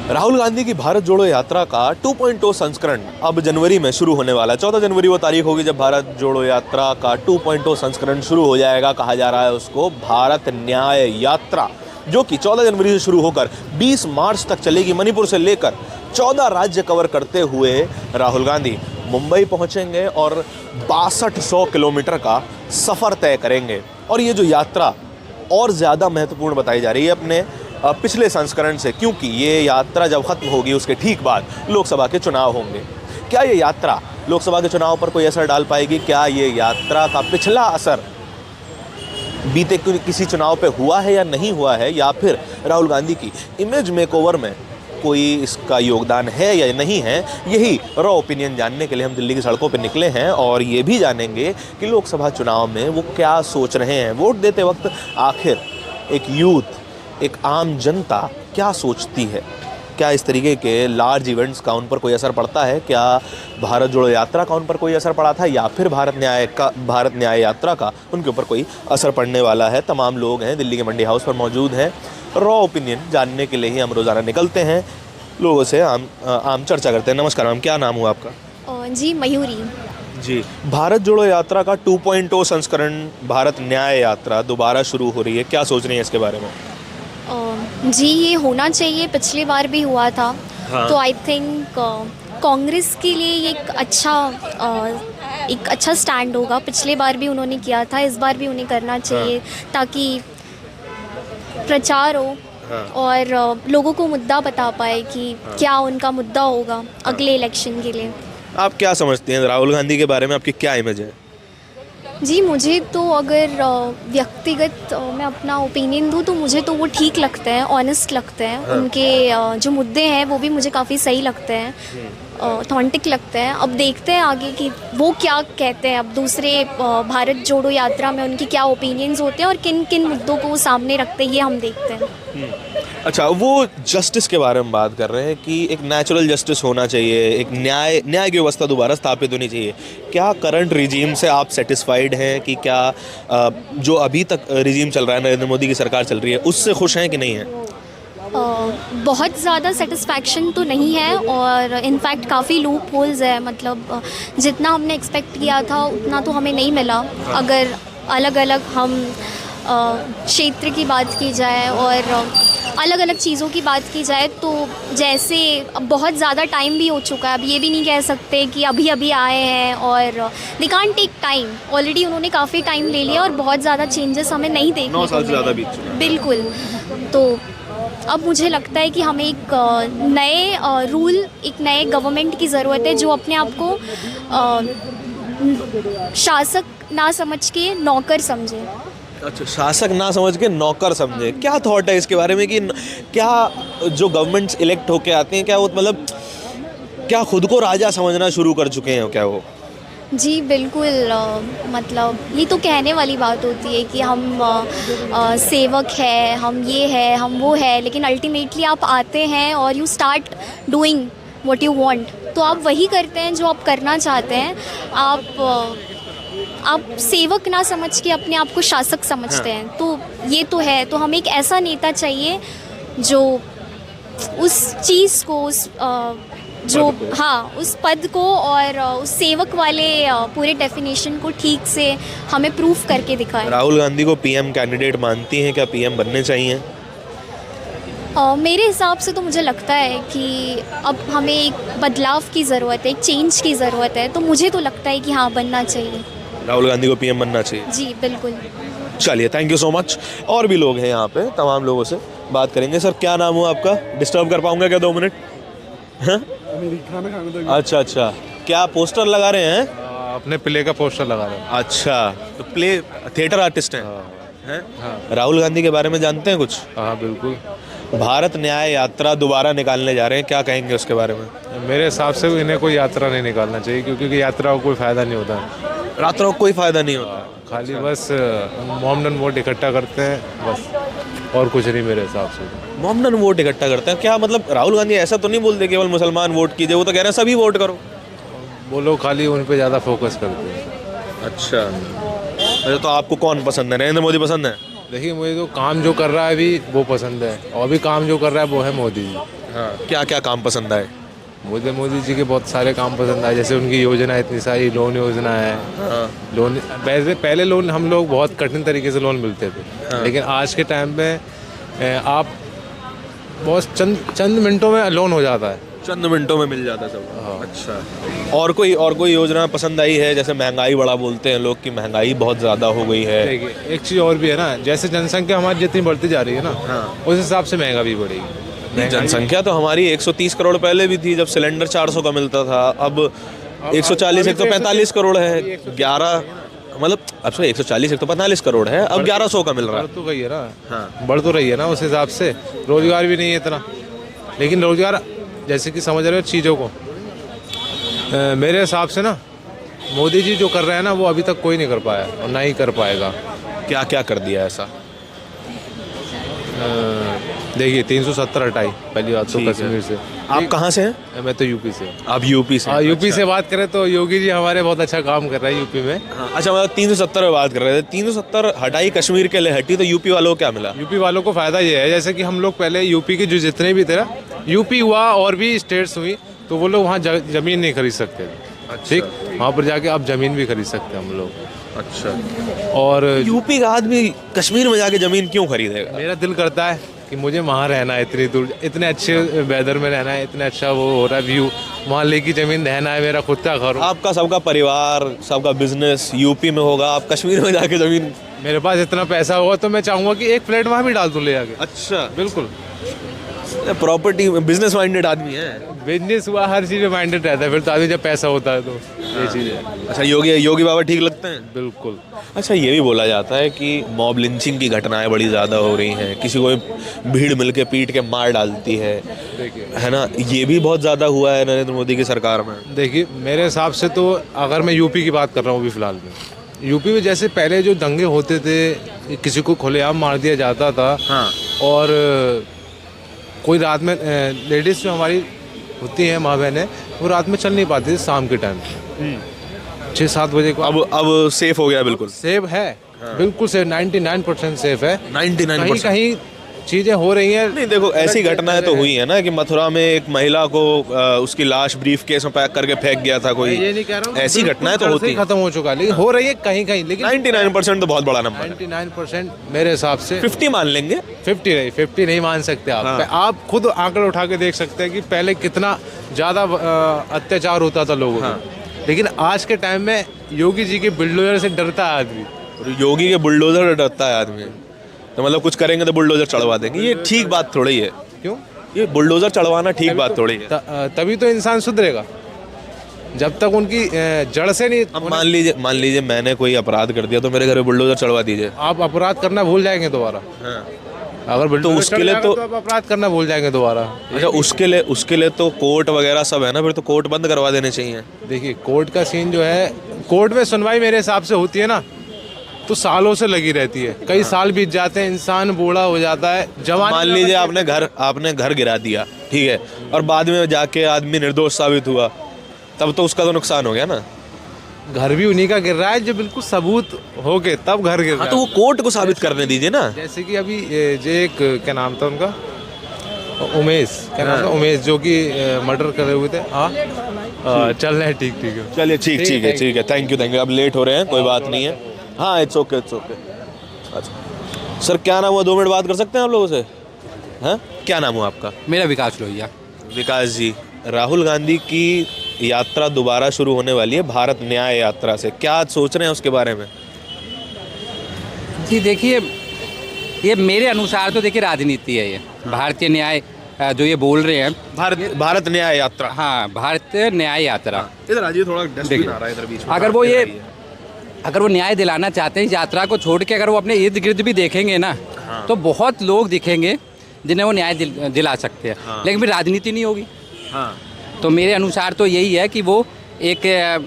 राहुल गांधी की भारत जोड़ो यात्रा का 2.0 संस्करण अब जनवरी में शुरू होने वाला है। 14 जनवरी वो तारीख होगी जब भारत जोड़ो यात्रा का 2.0 संस्करण शुरू हो जाएगा। कहा जा रहा है उसको भारत न्याय यात्रा, जो कि 14 जनवरी से शुरू होकर 20 मार्च तक चलेगी। मणिपुर से लेकर 14 राज्य कवर करते हुए राहुल गांधी मुंबई पहुंचेंगे और 6200 किलोमीटर का सफ़र तय करेंगे। और ये जो यात्रा और ज़्यादा महत्वपूर्ण बताई जा रही है अपने पिछले संस्करण से, क्योंकि ये यात्रा जब खत्म होगी उसके ठीक बाद लोकसभा के चुनाव होंगे। क्या ये यात्रा लोकसभा के चुनाव पर कोई असर डाल पाएगी? क्या ये यात्रा का पिछला असर बीते किसी चुनाव पे हुआ है या नहीं हुआ है, या फिर राहुल गांधी की इमेज मेकओवर में कोई इसका योगदान है या नहीं है? यही रॉ ओपिनियन जानने के लिए हम दिल्ली की सड़कों पर निकले हैं और ये भी जानेंगे कि लोकसभा चुनाव में वो क्या सोच रहे हैं। वोट देते वक्त आखिर एक यूथ, एक आम जनता क्या सोचती है? क्या इस तरीके के लार्ज इवेंट्स का उन पर कोई असर पड़ता है? क्या भारत जोड़ो यात्रा का उन पर कोई असर पड़ा था, या फिर भारत न्याय यात्रा का उनके ऊपर कोई असर पड़ने वाला है? तमाम लोग हैं दिल्ली के मंडी हाउस पर मौजूद हैं। रॉ ओपिनियन जानने के लिए ही हम रोज़ाना निकलते हैं, लोगों से आम चर्चा करते हैं। नमस्कार मैम, क्या नाम हुआ आपका? जी मयूरी। जी, भारत जोड़ो यात्रा का 2.0 संस्करण भारत न्याय यात्रा दोबारा शुरू हो रही है, क्या सोच रही हैं इसके बारे में? जी ये होना चाहिए, पिछली बार भी हुआ था। हाँ। तो आई थिंक कांग्रेस के लिए ये एक अच्छा स्टैंड होगा। पिछली बार भी उन्होंने किया था, इस बार भी उन्हें करना चाहिए। हाँ। ताकि प्रचार हो। हाँ। और लोगों को मुद्दा बता पाए कि हाँ। क्या उनका मुद्दा होगा अगले इलेक्शन के लिए। आप क्या समझती हैं राहुल गांधी के बारे में, आपकी क्या इमेज है? जी मुझे तो अगर व्यक्तिगत मैं अपना ओपिनियन दूँ तो मुझे तो वो ठीक लगते हैं, ऑनेस्ट लगते हैं। हाँ। उनके जो मुद्दे हैं वो भी मुझे काफ़ी सही लगते हैं, ऑथेंटिक लगते हैं। अब देखते हैं आगे कि वो क्या कहते हैं। अब दूसरे भारत जोड़ो यात्रा में उनकी क्या ओपिनियंस होते हैं और किन किन मुद्दों को वो सामने रखते हैं, ये हम देखते हैं। अच्छा, वो जस्टिस के बारे में बात कर रहे हैं कि एक नेचुरल जस्टिस होना चाहिए, एक न्याय की व्यवस्था दोबारा स्थापित होनी चाहिए। क्या करंट रिजीम से आप सेटिस्फाइड हैं कि क्या जो अभी तक रिजीम चल रहा है, नरेंद्र मोदी की सरकार चल रही है, उससे खुश हैं कि नहीं हैं? बहुत ज़्यादा सेटिस्फैक्शन तो नहीं है और इनफैक्ट काफ़ी लूप होल्स है। मतलब जितना हमने एक्सपेक्ट किया था उतना तो हमें नहीं मिला। अगर अलग अलग हम क्षेत्र की बात की जाए और अलग अलग चीज़ों की बात की जाए तो जैसे अब बहुत ज़्यादा टाइम भी हो चुका है। अब ये भी नहीं कह सकते कि अभी अभी आए हैं, और they can't take time. Already उन्होंने काफ़ी टाइम ले लिया और बहुत ज़्यादा चेंजेस हमें नहीं देखने को 9 साल से ज़्यादा मिले। बीत चुके हैं। बिल्कुल। तो अब मुझे लगता है कि हमें एक नए रूल, एक नए गवर्नमेंट की ज़रूरत है जो अपने आप को शासक ना समझ के नौकर समझे। अच्छा, शासक ना समझ के नौकर समझे। क्या थॉट है इसके बारे में कि क्या जो गवर्नमेंट्स इलेक्ट होके आते हैं, क्या वो मतलब क्या खुद को राजा समझना शुरू कर चुके हैं क्या वो? जी बिल्कुल। मतलब ये तो कहने वाली बात होती है कि हम सेवक हैं, हम ये है, हम वो है, लेकिन अल्टीमेटली आप आते हैं और you start doing what you want. तो आप वही करते हैं जो आप करना चाहते हैं। आप सेवक ना समझ के अपने आप को शासक समझते हैं। तो ये तो है। तो हमें एक ऐसा नेता चाहिए जो उस चीज़ को, उस पद को और उस सेवक वाले पूरे डेफिनेशन को ठीक से हमें प्रूफ करके दिखाए। राहुल गांधी को पीएम कैंडिडेट मानती हैं? क्या पीएम बनने चाहिए? मेरे हिसाब से तो मुझे लगता है कि अब हमें एक बदलाव की ज़रूरत है, एक चेंज की ज़रूरत है। तो मुझे तो लगता है कि हाँ, बनना चाहिए। राहुल गांधी को पीएम बनना चाहिए? जी बिल्कुल। चलिए, थैंक यू सो मच। और भी लोग हैं यहाँ पे, तमाम लोगों से बात करेंगे। सर, क्या नाम हुआ आपका? डिस्टर्ब कर पाऊंगा क्या 2 मिनट? हाँ? खाना खाने दो। अच्छा अच्छा, क्या पोस्टर लगा रहे हैं? अपने प्ले का पोस्टर लगा रहे हैं। अच्छा, तो प्ले थिएटर आर्टिस्ट हैं? हैं? हाँ। राहुल गांधी के बारे में जानते हैं कुछ? हाँ बिल्कुल। भारत न्याय यात्रा दोबारा निकालने जा रहे हैं, क्या कहेंगे उसके बारे में? मेरे हिसाब से इन्हें कोई यात्रा नहीं निकालना चाहिए, क्योंकि यात्रा को कोई फ़ायदा नहीं होता। यात्रा को कोई फायदा नहीं होता, खाली बस मोमडन वोट इकट्ठा करते हैं बस, और कुछ नहीं मेरे हिसाब से। मोमडन वोट इकट्ठा करते हैं? क्या मतलब राहुल गांधी ऐसा तो नहीं बोलते केवल मुसलमान वोट कीजिए, वो तो कह रहे हैं सभी वोट करो। वो लोग खाली उन पे ज़्यादा फोकस करते हैं। अच्छा, तो आपको कौन पसंद है? नरेंद्र मोदी पसंद है? देखिए मुझे तो काम जो कर रहा है अभी वो पसंद है, और अभी काम जो कर रहा है वो है मोदी जी। हाँ, क्या क्या काम पसंद आए? मुझे मोदी जी के बहुत सारे काम पसंद आए, जैसे उनकी योजना इतनी सारी, लोन योजना है। हाँ, लोन पहले लोन हम लोग बहुत कठिन तरीके से लोन मिलते थे, लेकिन आज के टाइम पे आप बहुत चंद मिनटों में लोन हो जाता है। चंद मिनटों में मिल जाता है सब। अच्छा, और कोई योजना पसंद आई है? जैसे महंगाई बड़ा बोलते हैं लोग कि महंगाई बहुत ज़्यादा हो गई है। देखिए एक चीज़ और भी है ना, जैसे जनसंख्या हमारी जितनी बढ़ती जा रही है ना, उस हिसाब से महंगा भी बढ़ेगी। जनसंख्या तो हमारी 130 करोड़ पहले भी थी, जब सिलेंडर 400 का मिलता था। अब 140 145 करोड़ है। 11 मतलब अब से 140 145 करोड़ है, अब 1100 का मिल रहा है। बढ़ तो गई है ना। हाँ, बढ़ तो रही है ना उस हिसाब से। रोजगार भी नहीं है इतना, लेकिन रोजगार जैसे कि समझ रहे हो चीज़ों को, मेरे हिसाब से ना मोदी जी जो कर रहे हैं ना वो अभी तक कोई नहीं कर पाया और ना ही कर पाएगा। क्या क्या कर दिया ऐसा? देखिए 370 हटाई पहली बात तो कश्मीर से। आप कहाँ से हैं? मैं तो यूपी से। आप यूपी से? यूपी से बात करें तो योगी जी हमारे बहुत अच्छा काम कर रहे हैं यूपी में। हाँ, अच्छा, मतलब 370 में बात कर रहे थे। 370 हटाई कश्मीर के लिए हटी, तो यूपी वालों को क्या मिला? यूपी वालों को फ़ायदा ये है, जैसे कि हम लोग पहले यूपी के जो जितने भी थे ना, यूपी हुआ और भी स्टेट्स हुई, तो वो लोग वहाँ ज़मीन नहीं खरीद सकते थे। ठीक, वहाँ पर जाके अब ज़मीन भी खरीद सकते हैं हम लोग। अच्छा, और यूपी का आदमी कश्मीर में जाके ज़मीन क्यों खरीदेगा? मेरा दिल करता है कि मुझे वहाँ रहना है, इतनी दूर, इतने अच्छे वेदर में रहना है, इतना अच्छा वो हो रहा है व्यू, वहाँ लेकी ज़मीन रहना है, मेरा खुद का घर हो। आपका सबका परिवार, सबका बिजनेस यूपी में होगा, आप कश्मीर में जाके ज़मीन? मेरे पास इतना पैसा होगा तो मैं चाहूँगा कि एक फ्लैट वहाँ भी डाल दूँ ले जाके। अच्छा, बिल्कुल। प्रॉपर्टी बिजनेस माइंडेड आदमी है। बिजनेस हुआ, हर चीज़ में माइंडेड रहता है फिर तो आदमी, जब पैसा होता है तो ये चीज़ है। अच्छा, योगी बाबा ठीक लगते हैं? बिल्कुल। अच्छा, ये भी बोला जाता है कि मॉब लिंचिंग की घटनाएं बड़ी ज़्यादा हो रही हैं, किसी को भीड़ मिलके पीट के मार डालती है, देखिए है ना? ये भी बहुत ज़्यादा हुआ है नरेंद्र मोदी की सरकार में। देखिए मेरे हिसाब से तो, अगर मैं यूपी की बात कर रहा हूँ अभी फ़िलहाल में, यूपी में जैसे पहले जो दंगे होते थे, किसी को खुलेआम मार दिया जाता था। हाँ, और कोई रात में लेडीज़ जो हमारी होती हैं माँ बहनें, वो रात में चल नहीं पाती थी शाम के टाइम 6-7 बजे को। अब सेफ हो गया बिल्कुल? सेफ है। हाँ। बिल्कुल सेफ, 99% सेफ है। 99%? कहीं चीज़ें हो रही हैं। नहीं, देखो ऐसी घटनाएं तो हुई है ना कि मथुरा में एक महिला को उसकी लाश ब्रीफ केस में पैक करके फेंक गया था कोई। ये नहीं कह रहा हूँ, ऐसी घटनाएं तो होती हैं। खत्म हो चुका है, लेकिन हो रही है कहीं कहीं। लेकिन 99% तो बहुत बड़ा नंबर है। 99% मेरे हिसाब से 50 मान लेंगे। 50 नहीं मान सकते आप। हाँ। आप खुद आंकड़े उठा के देख सकते हैं कि पहले कितना ज़्यादा अत्याचार होता था लोगों हाँ। को, लेकिन आज के टाइम में योगी जी के बुलडोजर से डरता है आदमी। योगी के बुलडोजर से डरता है आदमी, तो मतलब कुछ करेंगे तो बुलडोजर चढ़वा देंगे। ये ठीक बात थोड़ी है। क्यों? ये बुलडोजर चढ़वाना ठीक बात थोड़ी है। तभी तो इंसान सुधरेगा, जब तक उनकी जड़ से नहीं। अब मान लीजिए मैंने कोई अपराध कर दिया तो मेरे घर में बुलडोजर चढ़वा दीजिए। आप अपराध करना भूल जाएंगे दोबारा। अगर बुलडोजर उसके लिए तो आप अपराध करना भूल जाएंगे दोबारा। अच्छा, उसके लिए तो कोर्ट वगैरह सब है ना, फिर तो कोर्ट बंद करवा देने चाहिए। देखिए कोर्ट का सीन जो है, कोर्ट में सुनवाई मेरे हिसाब से होती है ना, तो सालों से लगी रहती है। कई साल बीत जाते हैं, इंसान बूढ़ा हो जाता है, जवान। मान लीजिए आपने घर गिरा दिया, ठीक है, और बाद में जाके आदमी निर्दोष साबित हुआ, तब तो उसका तो नुकसान हो गया ना। घर भी उन्हीं का गिर रहा है जो बिल्कुल सबूत हो गए तब घर गिर रहा हाँ, है। तो वो कोर्ट को साबित करने दीजिए ना। जैसे कि अभी जे एक क्या नाम था उनका, उमेश, क्या नाम था, उमेश, जो कि मर्डर करे हुए थे। हाँ, चल रहे हैं, ठीक है, चलिए ठीक है, थैंक यू। अब लेट हो रहे हैं, कोई बात नहीं है। हाँ, इट्स ओके। अच्छा सर, क्या नाम हुआ? 2 मिनट बात कर सकते हैं आप लोगों से? हाँ, क्या नाम हुआ आपका? मेरा विकास लोहिया। विकास जी, राहुल गांधी की यात्रा दोबारा शुरू होने वाली है भारत न्याय यात्रा से, क्या सोच रहे हैं उसके बारे में? जी देखिए, ये मेरे अनुसार तो देखिए राजनीति है। ये भारतीय न्याय जो ये बोल रहे हैं, भारत न्याय यात्रा। हाँ, भारतीय न्याय यात्रा। इधर आइए, थोड़ा डस्टबिन आ रहा है इधर बीच में। अगर वो न्याय दिलाना चाहते हैं, इस यात्रा को छोड़ के अगर वो अपने इर्द गिर्द भी देखेंगे ना, तो बहुत लोग दिखेंगे जिन्हें वो न्याय दिला सकते हैं। लेकिन फिर राजनीति नहीं होगी। हाँ, तो मेरे अनुसार तो यही है कि वो एक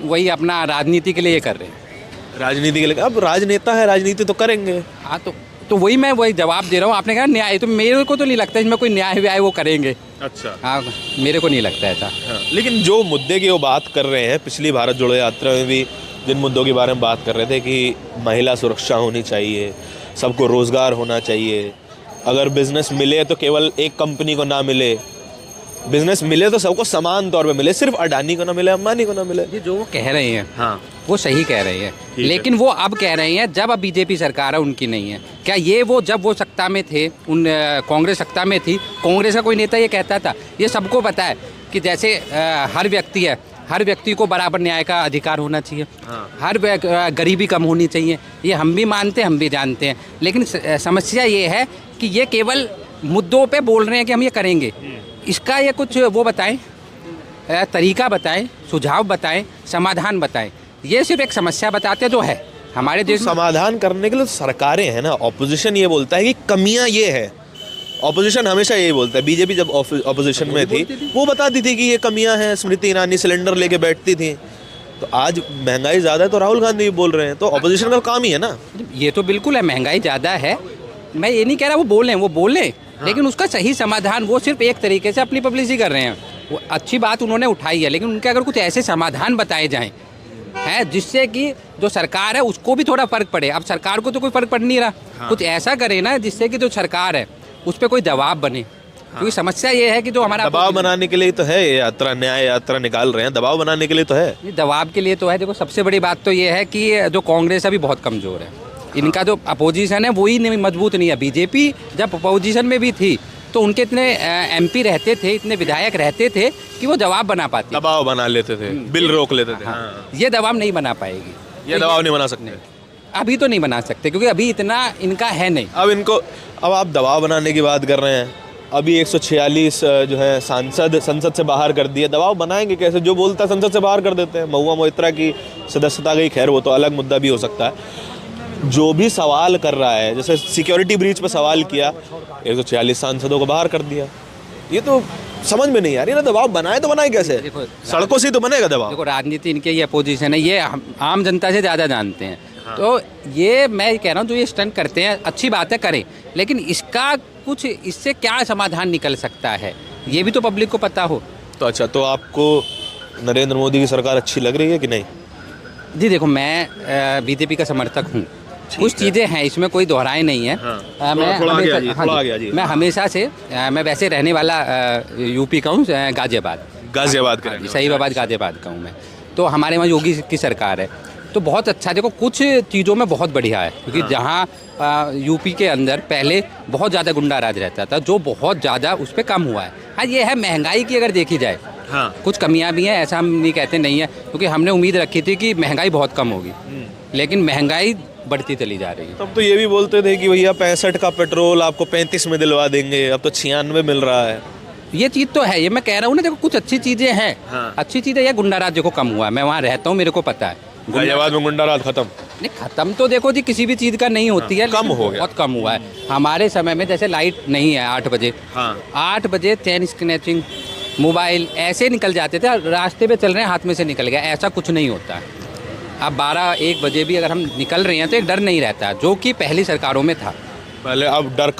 वही अपना राजनीति के लिए ये कर रहे हैं। राजनीति के लिए? अब राजनेता है, राजनीति तो करेंगे। हाँ, तो वही जवाब दे रहा हूँ। आपने कहा न्याय, तो मेरे को तो नहीं लगता इसमें कोई न्याय व्याय वो करेंगे। अच्छा। हाँ, मेरे को नहीं लगता ऐसा। हाँ, लेकिन जो मुद्दे की वो बात कर रहे हैं, पिछली भारत जोड़ो यात्रा में भी जिन मुद्दों के बारे में बात कर रहे थे कि महिला सुरक्षा होनी चाहिए, सबको रोज़गार होना चाहिए, अगर बिजनेस मिले तो केवल एक कंपनी को ना मिले, बिजनेस मिले तो सबको समान तौर पे मिले, सिर्फ अडानी को ना मिले, अंबानी को ना मिले। ये जो वो कह रहे हैं हाँ, वो सही कह रहे हैं, लेकिन वो अब कह रहे हैं जब अब बीजेपी सरकार है उनकी नहीं है। क्या ये वो जब वो सत्ता में थे, कांग्रेस सत्ता में थी, कांग्रेस का कोई नेता ये कहता था? ये सबको पता है कि जैसे हर व्यक्ति है, हर व्यक्ति को बराबर न्याय का अधिकार होना चाहिए, हर गरीबी कम होनी चाहिए, ये हम भी मानते हैं, हम भी जानते हैं। लेकिन समस्या ये है कि ये केवल मुद्दों पे बोल रहे हैं कि हम ये करेंगे, इसका ये कुछ वो बताएं, तरीका बताएं, सुझाव बताएं, समाधान बताएं। ये सिर्फ एक समस्या बताते हैं जो है हमारे देश में। समाधान करने के लिए तो सरकारें हैं ना। ऑपोजिशन ये बोलता है कि कमियां ये है, ऑपोजिशन हमेशा यही बोलता है। बीजेपी जब ऑपोजिशन में थी वो बताती थी कि ये कमियां हैं, स्मृति ईरानी सिलेंडर लेके बैठती थी। तो आज महंगाई ज़्यादा है तो राहुल गांधी भी बोल रहे हैं, तो ऑपोजिशन का काम ही है ना। ये तो बिल्कुल है, महंगाई ज़्यादा है, मैं ये नहीं कह रहा वो बोलें, लेकिन उसका सही समाधान वो सिर्फ एक तरीके से अपनी पब्लिसिटी कर रहे हैं। वो अच्छी बात उन्होंने उठाई है, लेकिन उनके अगर कुछ ऐसे समाधान बताए जाएं हैं जिससे कि जो सरकार है उसको भी थोड़ा फर्क पड़े। अब सरकार को तो कोई फर्क पड़ नहीं रहा, कुछ ऐसा करे ना जिससे कि जो सरकार है उस पर कोई दबाव बने। क्योंकि समस्या ये है कि जो हमारा दबाव बनाने के लिए तो है ये यात्रा, न्याय यात्रा निकाल रहे हैं, दबाव बनाने के लिए तो है। ये दबाव के लिए तो है। देखो सबसे बड़ी बात तो ये है कि जो कांग्रेस अभी बहुत कमज़ोर है, इनका जो अपोजिशन है वही मजबूत नहीं है। बीजेपी जब अपोजिशन में भी थी तो उनके इतने एमपी रहते थे, इतने विधायक रहते थे कि वो दबाव बना पाती, दबाव बना लेते थे, बिल रोक लेते थे। हाँ। ये दबाव नहीं बना पाएगी, ये दबाव नहीं बना सकते, अभी तो नहीं बना सकते क्योंकि अभी इतना इनका है नहीं। अब आप दबाव बनाने की बात कर रहे हैं, अभी 146 जो है संसद से बाहर कर दिए, दबाव बनाएंगे कैसे? जो बोलता है संसद से बाहर कर देते हैं। महुआ मोइत्रा की सदस्यता गई, खैर वो तो अलग मुद्दा भी हो सकता है। जो भी सवाल कर रहा है, जैसे सिक्योरिटी ब्रीच पे सवाल किया, 146 सांसदों को बाहर कर दिया, ये तो समझ में नहीं आ रही ना। दबाव बनाए तो बनाए कैसे? सड़कों से तो बनेगा दबाव। देखो राजनीति इनके ये अपोजिशन है, ये आम जनता से ज़्यादा जानते हैं। तो ये मैं कह रहा हूँ जो ये स्टंट करते हैं अच्छी बात है, करें, लेकिन इसका कुछ इससे क्या समाधान निकल सकता है ये भी तो पब्लिक को पता हो। तो अच्छा, तो आपको नरेंद्र मोदी की सरकार अच्छी लग रही है कि नहीं? जी देखो, मैं बीजेपी का समर्थक हूँ, कुछ चीज़ें हैं इसमें कोई दोहराए नहीं है। मैं हमेशा से मैं वैसे रहने वाला यूपी का हूँ, गाजियाबाद का हूँ मैं। तो हमारे वहाँ योगी की सरकार है तो बहुत अच्छा। देखो कुछ चीज़ों में बहुत बढ़िया है, क्योंकि जहाँ यूपी के अंदर पहले बहुत ज़्यादा गुंडा राज रहता था, जो बहुत ज़्यादा उस पर कम हुआ है। हाँ, ये है महंगाई की अगर देखी जाए, हाँ कुछ कमियां भी हैं, ऐसा हम नहीं कहते नहीं है, क्योंकि हमने उम्मीद रखी थी कि महंगाई बहुत कम होगी, लेकिन महंगाई बढ़ती चली जा रही है। तब तो ये भी बोलते थे कि भैया 65 का पेट्रोल आपको 35 में दिलवा देंगे, अब तो 96 मिल रहा है। ये चीज़ तो है, ये मैं कह रहा हूँ ना। देखो कुछ अच्छी चीज़ें हैं, हाँ। अच्छी चीज़ें ये गुंडा राज देखो कम हुआ है, मैं वहाँ रहता हूँ, मेरे को पता है। गाजियाबाद में गुंडा राज खत्म नहीं, खत्म तो देखो जी किसी भी चीज़ का नहीं होती है, कम हो गया, बहुत कम हुआ है। हमारे समय में जैसे लाइट नहीं है 8 बजे, 8 बजे चेन स्नैचिंग, मोबाइल ऐसे निकल जाते थे, रास्ते पे चल रहे हैं हाथ में से निकल गया, ऐसा कुछ नहीं होता है। अब 12-1 बजे भी अगर हम निकल रहे हैं तो एक डर नहीं रहता, जो कि पहली सरकारों में था पहले। अब डर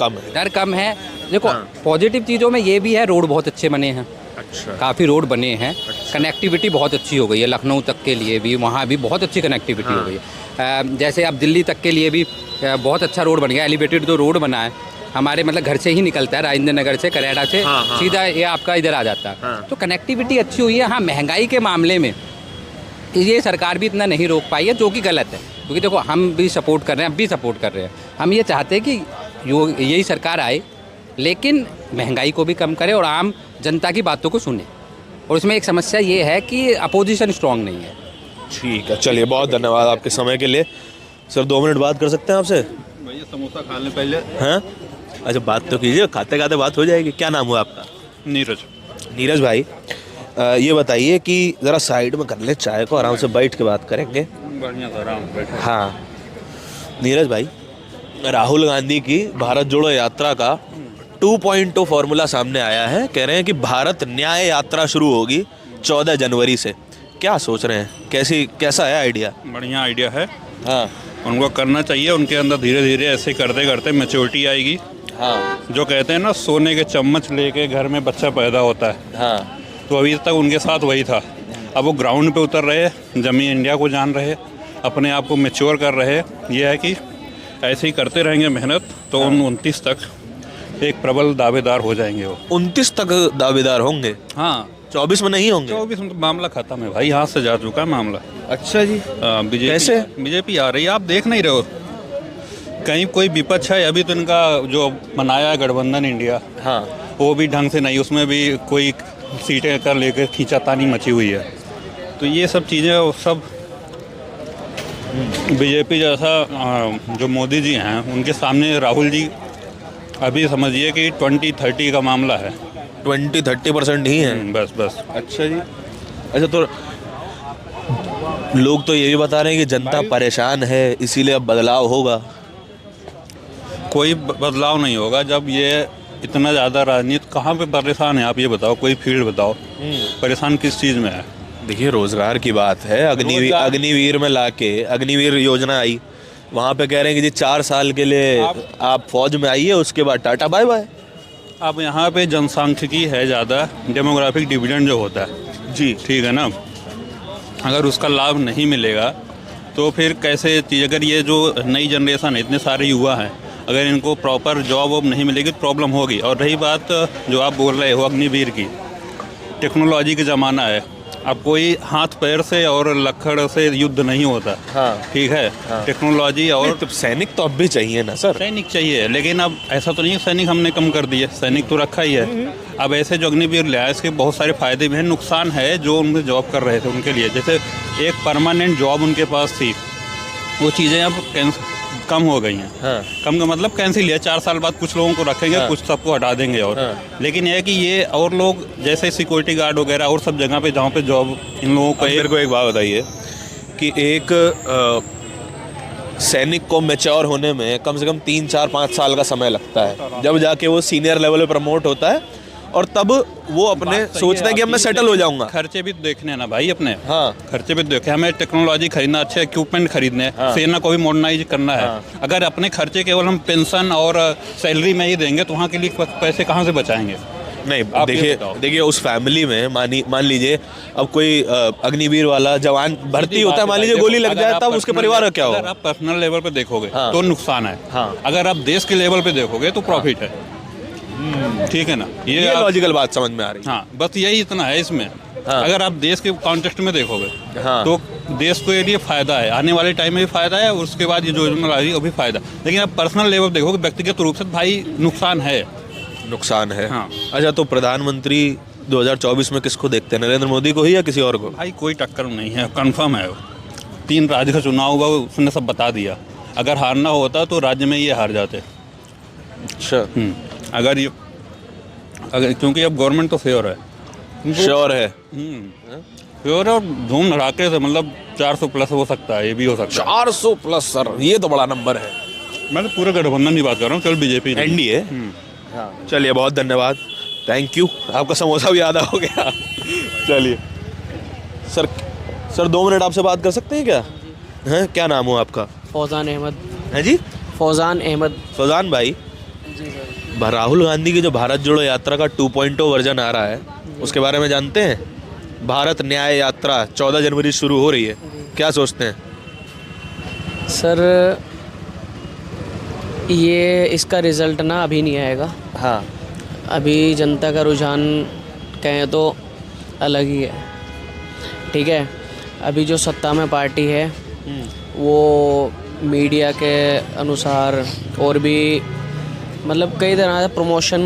कम है। देखो पॉजिटिव चीज़ों में ये भी है, रोड बहुत अच्छे बने हैं। अच्छा। काफ़ी रोड बने हैं। कनेक्टिविटी बहुत अच्छी हो गई है, लखनऊ तक के लिए भी, वहाँ भी बहुत अच्छी कनेक्टिविटी हो गई है। जैसे अब दिल्ली तक के लिए भी बहुत अच्छा रोड बन गया, एलिवेटेड जो रोड बना है हमारे, मतलब घर से ही निकलता है, राजेंद्र नगर से, करेड़ा से, सीधा ये आपका इधर आ जाता है। तो कनेक्टिविटी अच्छी हुई है। हाँ, महंगाई के मामले में ये सरकार भी इतना नहीं रोक पाई है, जो कि गलत है, क्योंकि देखो हम भी सपोर्ट कर रहे हैं, अब भी सपोर्ट कर रहे हैं। हम ये चाहते हैं कि यही सरकार आए, लेकिन महंगाई को भी कम करे और आम जनता की बातों को सुने। और इसमें एक समस्या ये है कि अपोजिशन स्ट्रांग नहीं है। ठीक है, चलिए बहुत धन्यवाद आपके समय के लिए। सर 2 मिनट बात कर सकते हैं आपसे? भैया समोसा खा लें पहले। हैं? अच्छा, बात तो कीजिए, खाते खाते बात हो जाएगी। क्या नाम हुआ आपका? नीरज भाई, ये बताइए कि ज़रा साइड में कर ले चाय को, आराम से बैठ के बात करेंगे। बढ़िया था, आराम बैठ। हाँ नीरज भाई, राहुल गांधी की भारत जोड़ो यात्रा का 2.0 फॉर्मूला सामने आया है। कह रहे हैं कि भारत न्याय यात्रा शुरू होगी 14 जनवरी से। क्या सोच रहे हैं, कैसा है आइडिया? बढ़िया आइडिया है। हाँ, उनको करना चाहिए, उनके अंदर धीरे धीरे ऐसे करते करते मैच्योरिटी आएगी। हाँ, जो कहते हैं ना, सोने के चम्मच लेके घर में बच्चा पैदा होता है। हाँ, तो अभी तक उनके साथ वही था। अब वो ग्राउंड पे उतर रहे, जमी इंडिया को जान रहे, अपने आप को मैच्योर कर रहे। ये है कि ऐसे ही करते रहेंगे मेहनत तो 29 तक एक प्रबल दावेदार हो जाएंगे वो। 29 तक दावेदार होंगे? हाँ, 24 में नहीं होंगे? 24 में तो मामला खत्म है भाई, हाथ से जा चुका है मामला। अच्छा जी। बीजेपी कैसे? बीजेपी आ रही है, आप देख नहीं रहे हो कहीं कोई विपक्ष है? अभी तो इनका जो बनाया है गठबंधन इंडिया, हाँ, वो भी ढंग से नहीं, उसमें भी कोई सीटें कर लेकर खींचातानी मची हुई है। तो ये सब चीज़ें वो सब बीजेपी जैसा जो मोदी जी हैं उनके सामने राहुल जी अभी समझिए कि 20-30 का मामला है। 20-30% ही है? बस बस। अच्छा जी। अच्छा, तो लोग तो ये भी बता रहे हैं कि जनता परेशान है इसीलिए अब बदलाव होगा। कोई बदलाव नहीं होगा जब ये इतना ज़्यादा राजनीति कहाँ पे परेशान है? आप ये बताओ, कोई फील्ड बताओ परेशान किस चीज़ में है? देखिए, रोजगार की बात है। अग्निवीर में लाके अग्निवीर योजना आई, वहाँ पे कह रहे हैं कि जी 4 साल के लिए आप फौज में आइए, उसके बाद टाटा बाय बाय। अब यहाँ पे जनसांख्यिकी है ज़्यादा, डेमोग्राफिक डिविडेंड जो होता है जी, ठीक है ना, अगर उसका लाभ नहीं मिलेगा तो फिर कैसे चीज़? अगर ये जो नई जनरेशन है, इतने सारे युवा हैं, अगर इनको प्रॉपर जॉब वॉब नहीं मिलेगी तो प्रॉब्लम होगी। और रही बात जो आप बोल रहे हो अग्निवीर की, टेक्नोलॉजी का ज़माना है, अब कोई हाथ पैर से और लकड़ से युद्ध नहीं होता। हाँ, ठीक है। हाँ। टेक्नोलॉजी और तो सैनिक तो अब भी चाहिए ना सर? सैनिक चाहिए, लेकिन अब ऐसा तो नहीं है सैनिक हमने कम कर दिए, सैनिक तो रखा ही है। अब ऐसे जो अग्निवीर लिया है इसके बहुत सारे फायदे भी हैं, नुकसान है जो उनके जॉब कर रहे थे उनके लिए। जैसे एक परमानेंट जॉब उनके पास थी, वो चीज़ें अब कम हो गई हैं। हाँ। कम का मतलब कैंसिल है, 4 साल बाद कुछ लोगों को रखेंगे। हाँ। कुछ सबको हटा देंगे। और लेकिन यह है कि ये और लोग जैसे सिक्योरिटी गार्ड वगैरह और सब जगह पे जहाँ पे जॉब इन लोगों को। मेरे को एक बात बताइए कि एक सैनिक को मैच्योर होने में कम से कम 3-4-5 साल का समय लगता है, जब जाके वो सीनियर लेवल पे प्रमोट होता है और तब वो अपने सोचता है कि अब मैं सेटल हो जाऊंगा। खर्चे भी देखने ना भाई अपने। हाँ, खर्चे भी देखे, हमें टेक्नोलॉजी खरीदना, अच्छे इक्विपमेंट खरीदने, हाँ, सेना को भी मॉडर्नाइज करना है। हाँ। अगर अपने खर्चे केवल हम पेंशन और सैलरी में ही देंगे तो वहाँ के लिए पैसे कहाँ से बचाएंगे? नहीं, देखिए उस फैमिली में मान लीजिए अब कोई अग्निवीर वाला जवान भर्ती होता है, मान लीजिए गोली लग जाए, तब उसके परिवार का क्या होगा? अगर आप पर्सनल लेवल पे देखोगे हाँ, तो नुकसान है। हाँ। अगर आप देश के लेवल पे देखोगे तो प्रॉफिट है। ठीक है ना, ये लॉजिकल बात समझ में आ रही है। हाँ, बस यही इतना है इसमें। हाँ। अगर आप देश के कॉन्टेक्स्ट में देखोगे हाँ, तो देश को ये लिए फायदा है, आने वाले टाइम में भी फायदा है, और उसके बाद ये जो योजना आ रही है वो भी फायदा। लेकिन आप पर्सनल लेवल देखोगे, व्यक्तिगत रूप से भाई नुकसान है। हाँ। अच्छा, तो प्रधानमंत्री 2024 में किसको देखते हैं, नरेंद्र मोदी को ही या किसी और को? भाई कोई टक्कर नहीं है, कंफर्म है। 3 राज्य का चुनाव हुआ, उसने सब बता दिया। अगर हारना होता तो राज्य में ये हार जाते। अच्छा। अगर क्योंकि अब गवर्नमेंट तो फेयर है, श्योर है, फेयर है, और धूम धड़ाके से, मतलब 400 प्लस हो सकता है, ये भी हो सकता है। 400 प्लस सर, ये तो बड़ा नंबर है। मैं तो पूरे गठबंधन की बात कर रहा हूँ, चल बीजेपी एनडीए। चलिए, बहुत धन्यवाद, थैंक यू। आपका समोसा भी आधा हो गया। चलिए सर 2 मिनट आपसे बात कर सकते हैं क्या? हैं, क्या नाम हो आपका? फौजान अहमद। है जी? फौजान अहमद। फौजान भाई, राहुल गांधी की जो भारत जोड़ो यात्रा का 2.0 वर्जन आ रहा है, उसके बारे में जानते हैं? भारत न्याय यात्रा 14 जनवरी शुरू हो रही है, क्या सोचते हैं? सर, ये इसका रिज़ल्ट ना अभी नहीं आएगा। हाँ, अभी जनता का रुझान कहें तो अलग ही है। ठीक है, अभी जो सत्ता में पार्टी है वो मीडिया के अनुसार और भी मतलब कई तरह से प्रमोशन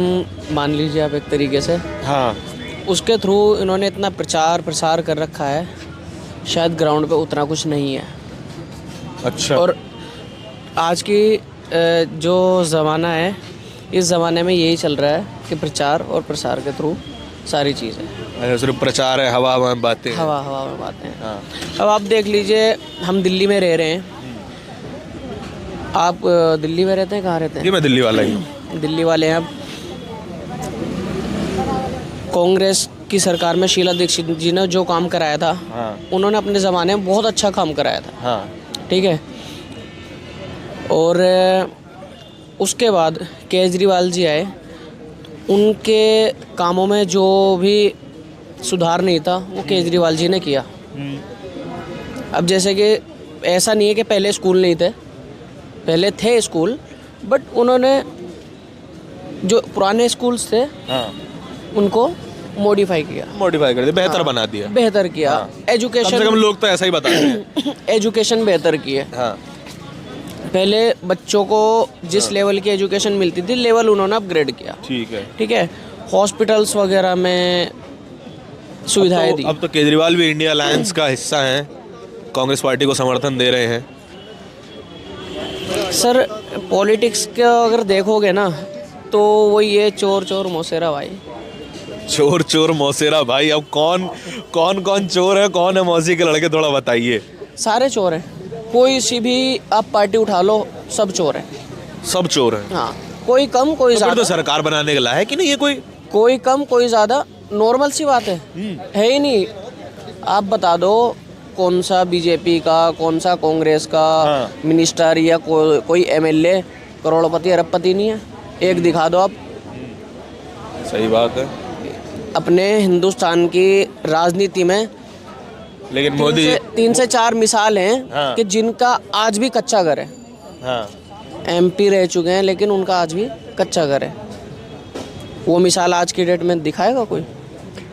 मान लीजिए आप एक तरीके से, हाँ, उसके थ्रू इन्होंने इतना प्रचार प्रसार कर रखा है, शायद ग्राउंड पे उतना कुछ नहीं है। अच्छा। और आज की जो ज़माना है, इस ज़माने में यही चल रहा है कि प्रचार और प्रसार के थ्रू सारी चीज़ें। अच्छा, सिर्फ प्रचार है, हवा में बातें, हवा में बातें। हाँ। अब आप देख लीजिए, हम दिल्ली में रह रहे हैं। आप दिल्ली में रहते हैं, कहाँ रहते हैं? जी, मैं दिल्ली वाला ही हूँ। दिल्ली वाले हैं। अब कांग्रेस की सरकार में शीला दीक्षित जी ने जो काम कराया था, हाँ, उन्होंने अपने ज़माने में बहुत अच्छा काम कराया था। हाँ, ठीक है। और उसके बाद केजरीवाल जी आए, उनके कामों में जो भी सुधार नहीं था वो केजरीवाल जी ने किया। अब जैसे कि ऐसा नहीं है कि पहले स्कूल नहीं थे, पहले थे स्कूल, बट उन्होंने जो पुराने स्कूल्स थे हाँ उनको मॉडिफाई किया, मॉडिफाई कर दिया, बेहतर बना दिया। बेहतर किया। हाँ। कम से एजुकेशन कम लोग तो ऐसा ही बताते हैं। एजुकेशन बेहतर की है। हाँ पहले बच्चों को जिस लेवल की एजुकेशन मिलती थी, लेवल उन्होंने अपग्रेड किया। ठीक है। ठीक है, हॉस्पिटल्स वगैरह में सुविधाएं दी। अब तो केजरीवाल भी इंडिया अलायंस का हिस्सा हैं, कांग्रेस पार्टी को समर्थन दे रहे हैं। सर पॉलिटिक्स का अगर देखोगे ना तो वही है, चोर चोर मौसेरा भाई। चोर चोर मौसेरा भाई, अब कौन कौन कौन चोर है, कौन है मौसी के लड़के, थोड़ा बताइए। सारे चोर हैं, कोई सी भी आप पार्टी उठा लो, सब चोर हैं। सब चोर हैं। हाँ, कोई कम कोई तो फिर तो ज़्यादा। सरकार बनाने के लायक ही नहीं है कोई। कोई कम कोई ज़्यादा, नॉर्मल सी बात है ही नहीं। आप बता दो कौन सा बीजेपी का, कौन सा कांग्रेस का हाँ। मिनिस्टर या कोई एमएलए करोड़पति अरबपति नहीं है, एक दिखा दो आप। सही बात है। अपने हिंदुस्तान की राजनीति में लेकिन मोदी 3 से 4 मिसाल हैं हाँ। कि जिनका आज भी कच्चा घर है। हाँ एमपी रह चुके हैं लेकिन उनका आज भी कच्चा घर है। वो मिसाल आज की डेट में दिखाएगा कोई?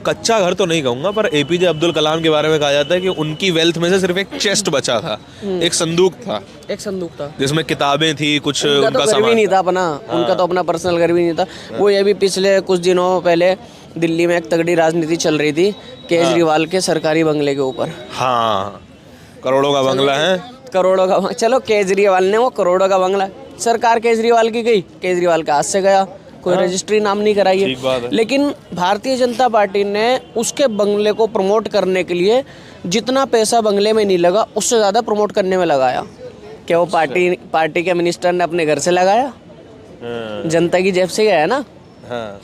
कच्चा घर तो नहीं कहूंगा, पर एपीजे अब्दुल कलाम के बारे में कहा जाता है कि उनकी वेल्थ में से सिर्फ एक चेस्ट बचा था, एक संदूक था एक संदूक था जिसमें किताबें थी, कुछ उनका उनका तो घर भी सामान नहीं था अपना। उनका तो अपना पर्सनल घर भी नहीं था। वो ये भी पिछले कुछ दिनों पहले दिल्ली में एक तगड़ी राजनीति चल रही थी केजरीवाल के सरकारी बंगले के ऊपर। हाँ, करोड़ों का बंगला है। करोड़ों का चलो केजरीवाल ने वो करोड़ों का बंगला, सरकार केजरीवाल की गई, केजरीवाल का हाथ से गया, कोई रजिस्ट्री नाम नहीं कराई ठीक बात है। है। लेकिन भारतीय जनता पार्टी ने उसके बंगले को प्रमोट करने के लिए जितना पैसा बंगले में नहीं लगा उससे ज़्यादा प्रमोट करने में लगाया। क्या वो पार्टी के मिनिस्टर ने अपने घर से लगाया? हाँ। जनता की जेब से गया है ना। हाँ।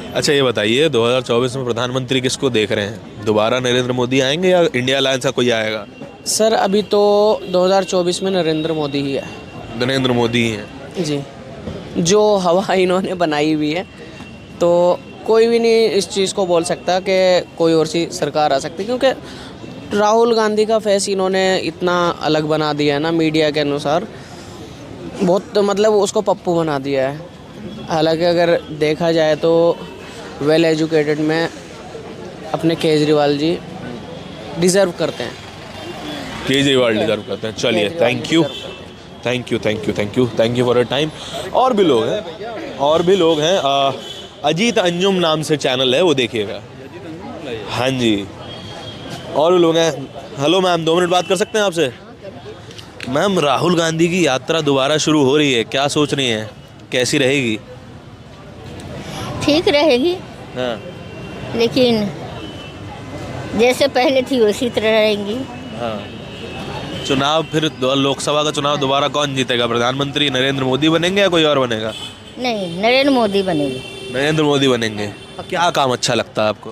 अच्छा ये बताइए, 2024 में प्रधानमंत्री किसको देख रहे हैं? दोबारा नरेंद्र मोदी आएंगे या इंडिया अलायंस का कोई आएगा? सर अभी तो 2024 में नरेंद्र मोदी ही है। नरेंद्र मोदी ही हैं। जी, जो हवा इन्होंने बनाई हुई है, तो कोई भी नहीं इस चीज़ को बोल सकता कि कोई और सी सरकार आ सकती, क्योंकि राहुल गांधी का फेस इन्होंने इतना अलग बना दिया है ना, मीडिया के अनुसार बहुत, मतलब उसको पप्पू बना दिया है। हालांकि अगर देखा जाए तो वेल एजुकेटेड में अपने केजरीवाल जी डिज़र्व करते हैं। केजरीवाल डिजर्व करते हैं। चलिए, thank you thank you thank you thank you thank you for your time. और भी लोग हैं, अजीत अंजुम नाम से चैनल है, वो देखिएगा। हाँ जी, और भी लोग हैं। हेलो मैम, 2 मिनट बात कर सकते हैं आपसे? मैम, राहुल गांधी की यात्रा दोबारा शुरू हो रही है, क्या सोच रही हैं, कैसी रहेगी? ठीक रहेगी, हाँ लेकिन जैसे पहले थी उसी तरह रहेंगी। हाँ। चुनाव फिर लोकसभा का चुनाव दोबारा कौन जीतेगा? प्रधानमंत्री नरेंद्र मोदी बनेंगे या कोई और बनेगा? नहीं, नरेंद्र मोदी बनेगी। नरेंद्र मोदी बनेंगे। क्या काम अच्छा लगता है आपको?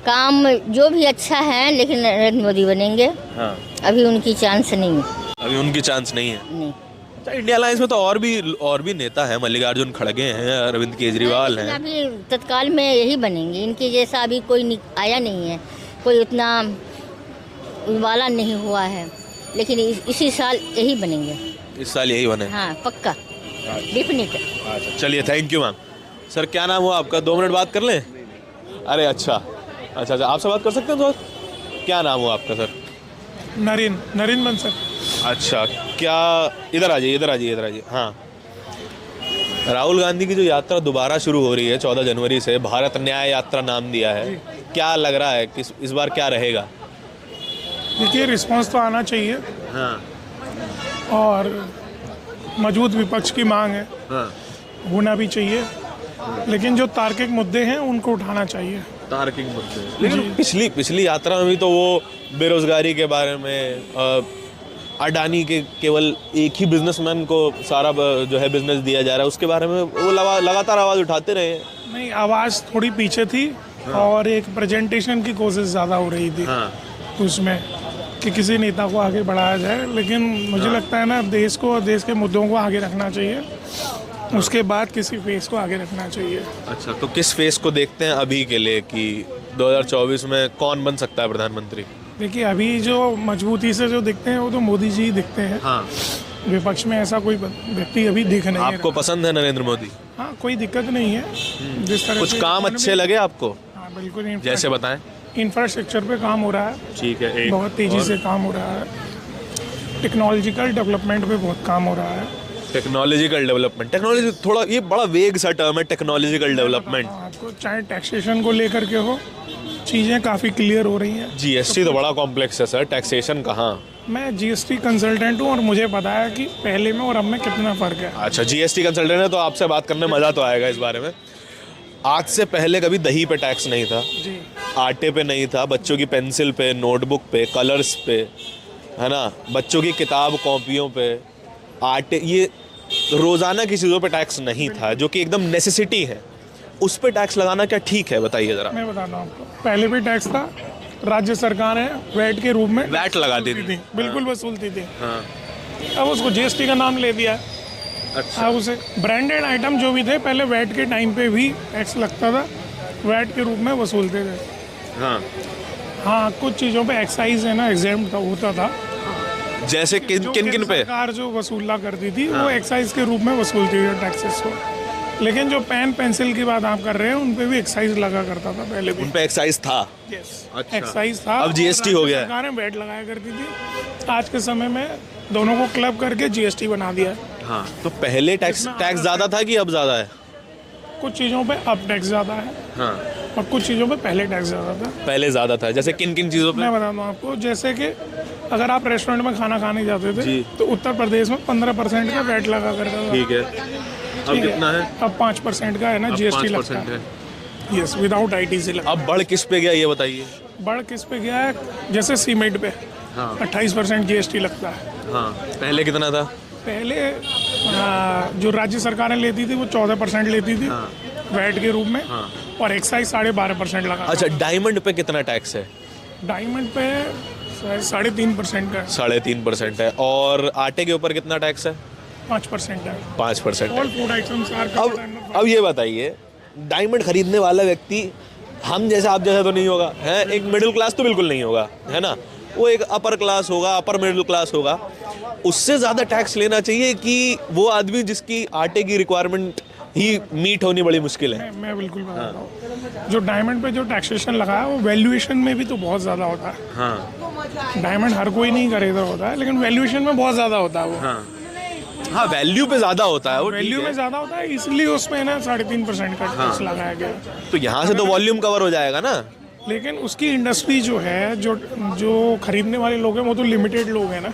काम जो भी अच्छा है, लेकिन नरेंद्र मोदी बनेंगे। हाँ, अभी उनकी चांस नहीं है। अभी उनकी चांस नहीं है। नहीं, अच्छा, इंडिया अलायंस में तो और भी नेता हैं, मल्लिकार्जुन खड़गे हैं, अरविंद केजरीवाल लेकिन हैं। अभी तत्काल में यही बनेंगे। इनके जैसा अभी कोई आया नहीं है, कोई उतना वाला नहीं हुआ है, लेकिन इसी साल यही बनेंगे। इस साल यही बने। हाँ, पक्का, डेफिनेट। अच्छा, चलिए, थैंक यू मैम। सर, क्या नाम हुआ आपका? 2 मिनट बात कर लें? अरे अच्छा, आपसे बात कर सकते हैं? तो क्या नाम हुआ आपका सर? नरेंद्र बंसल। अच्छा, क्या, इधर आ जाइए। हाँ, राहुल गांधी की जो यात्रा दोबारा शुरू हो रही है 14 जनवरी से, भारत न्याय यात्रा नाम दिया है, क्या लग रहा है कि इस बार क्या रहेगा? देखिए, रिस्पांस तो आना चाहिए हाँ और मजबूत विपक्ष की मांग है, हाँ। होना भी चाहिए, लेकिन जो तार्किक मुद्दे हैं उनको उठाना चाहिए। तार्किक मुद्दे, लेकिन पिछली यात्रा में भी तो वो बेरोजगारी के बारे में, अडानी के केवल एक ही बिजनेसमैन को सारा जो है बिजनेस दिया जा रहा है, उसके बारे में वो लगातार आवाज़ उठाते रहे। नहीं, आवाज़ थोड़ी पीछे थी और एक प्रेजेंटेशन की कोशिश ज़्यादा हो रही थी हाँ। उसमें कि किसी नेता को आगे बढ़ाया जाए, लेकिन मुझे लगता है ना, देश को, देश के मुद्दों को आगे रखना चाहिए, उसके बाद किसी फेस को आगे रखना चाहिए। अच्छा, तो किस फेस को देखते हैं अभी के लिए कि 2024 में कौन बन सकता है प्रधानमंत्री? देखिए, अभी जो मजबूती से जो दिखते हैं वो तो मोदी जी ही दिखते हैं। हाँ। विपक्ष में ऐसा कोई व्यक्ति अभी दिख नहीं आपको रहा। पसंद है नरेंद्र मोदी? हाँ, कोई दिक्कत नहीं है। जिस तरह कुछ से काम अच्छे लगे आपको? हाँ बिल्कुल। जैसे बताएं। इंफ्रास्ट्रक्चर पे काम हो रहा है, ठीक है, एक बहुत तेज़ी से काम हो रहा है। टेक्नोलॉजिकल डेवलपमेंट पे बहुत काम हो रहा है। टेक्नोलॉजिकल डेवलपमेंट, टेक्नोलॉजी थोड़ा ये बड़ा वेग सा टर्म है, टेक्नोलॉजिकल डेवलपमेंट। आपको चाहे टैक्सेशन को लेकर के हो, चीज़ें काफ़ी क्लियर हो रही हैं। जीएसटी तो बड़ा कॉम्प्लेक्स है सर, टैक्सेशन कहाँ? मैं जीएसटी कंसल्टेंट हूँ और मुझे पता है कि पहले में और अब में कितना फ़र्क है। अच्छा, जीएसटी कंसल्टेंट है तो आपसे बात करने मज़ा तो आएगा इस बारे में। आज से पहले कभी दही पे टैक्स नहीं था, जी, आटे पे नहीं था, बच्चों की पेंसिल पे, नोटबुक पे, कलर्स पे, है ना, बच्चों की किताब कॉपियों पे, आटे, ये रोज़ाना की चीज़ों पे टैक्स नहीं था जो कि एकदम नेसेसिटी है। उस पे टैक्स लगाना क्या ठीक है, बताइए ज़रा। मैं बताता हूँ आपको, पहले भी टैक्स था, राज्य सरकारें वैट के रूप में वैट लगाती थी, बिल्कुल वसूलती थी। हाँ। अब उसको जीएसटी का नाम ले दिया। अच्छा। अब उसे ब्रांडेड आइटम जो भी थे पहले वैट के टाइम पे भी टैक्स लगता था, वैट के रूप में वसूलते थे। हाँ, हाँ, कुछ चीज़ों पे एक्साइज है ना एग्जेम्प्ट होता था। जैसे किन जो किन केंद्र पे? सरकार जो वसूला करती थी वो एक्साइज के रूप में वसूलती थी टैक्सेस को। लेकिन जो पेन पेंसिल की बात आप कर रहे हैं उन पे भी एक्साइज लगा करता था पहले भी। उन पे एक्साइज था। अच्छा। एक्साइज था। अब जीएसटी हो गया है। सरकारें वैट लगाया करती थी, आज के समय में दोनों को क्लब करके जीएसटी बना दिया है। हाँ, तो पहले टैक्स ज़्यादा था कि अब ज़्यादा है? कुछ चीज़ों पे अब टैक्स ज़्यादा है हाँ, और कुछ चीज़ों पे पहले टैक्स ज़्यादा था। पहले ज़्यादा था, जैसे किन किन चीज़ों पे? मैं बताता हूँ आपको, जैसे कि अगर आप रेस्टोरेंट में खाना खाने जाते थे जी। तो उत्तर प्रदेश में 15% का वैट लगा करता था। ठीक है, अब ठीक कितना है? अब 5% का है ना, अब जीएसटी 5% लगता है। है। यस, विदाउट आईटीसी लगता अब बढ़ किस पे गया ये बताइए? है। बढ़ किस पे गया है? जैसे सीमेंट पे हाँ। 28% जीएसटी लगता है। हाँ, पहले कितना था? पहले जो राज्य सरकारें लेती थी वो 14% लेती थी वैट के रूप में, और एक्साइज 12.5% लगा। अच्छा, डायमंड पे कितना टैक्स है? डायमंड पे 3.5% का है। 3.5% है। और आटे के ऊपर कितना टैक्स है? 5% है। 5% ऑल है। फूड आइटम्स आर अब ये बताइए, डायमंड खरीदने वाला व्यक्ति हम जैसा आप जैसा तो नहीं होगा, है, एक मिडिल क्लास तो बिल्कुल नहीं होगा, है ना, वो एक अपर क्लास होगा, अपर मिडिल क्लास होगा। उससे ज़्यादा टैक्स लेना चाहिए कि वो आदमी जिसकी आटे की रिक्वायरमेंट ही मीट होनी बड़ी मुश्किल है? मैं बिल्कुल बता रहा हूँ, जो डायमंड पे जो टैक्सेशन लगा है वो वैल्यूएशन में भी तो बहुत ज़्यादा होता है। हाँ। डायमंड हर कोई नहीं खरीदा होता है, लेकिन वैल्यूएशन में बहुत ज़्यादा होता है वो। हाँ, वैल्यू पे ज़्यादा होता है वो, वैल्यू में ज़्यादा होता है, इसलिए उसमें ना 3.5% का टैक्स लगाया गया। तो यहाँ से तो वॉल्यूम कवर हो जाएगा ना। लेकिन उसकी इंडस्ट्री जो है, जो खरीदने वाले लोग हैं वो तो लिमिटेड लोग हैं ना।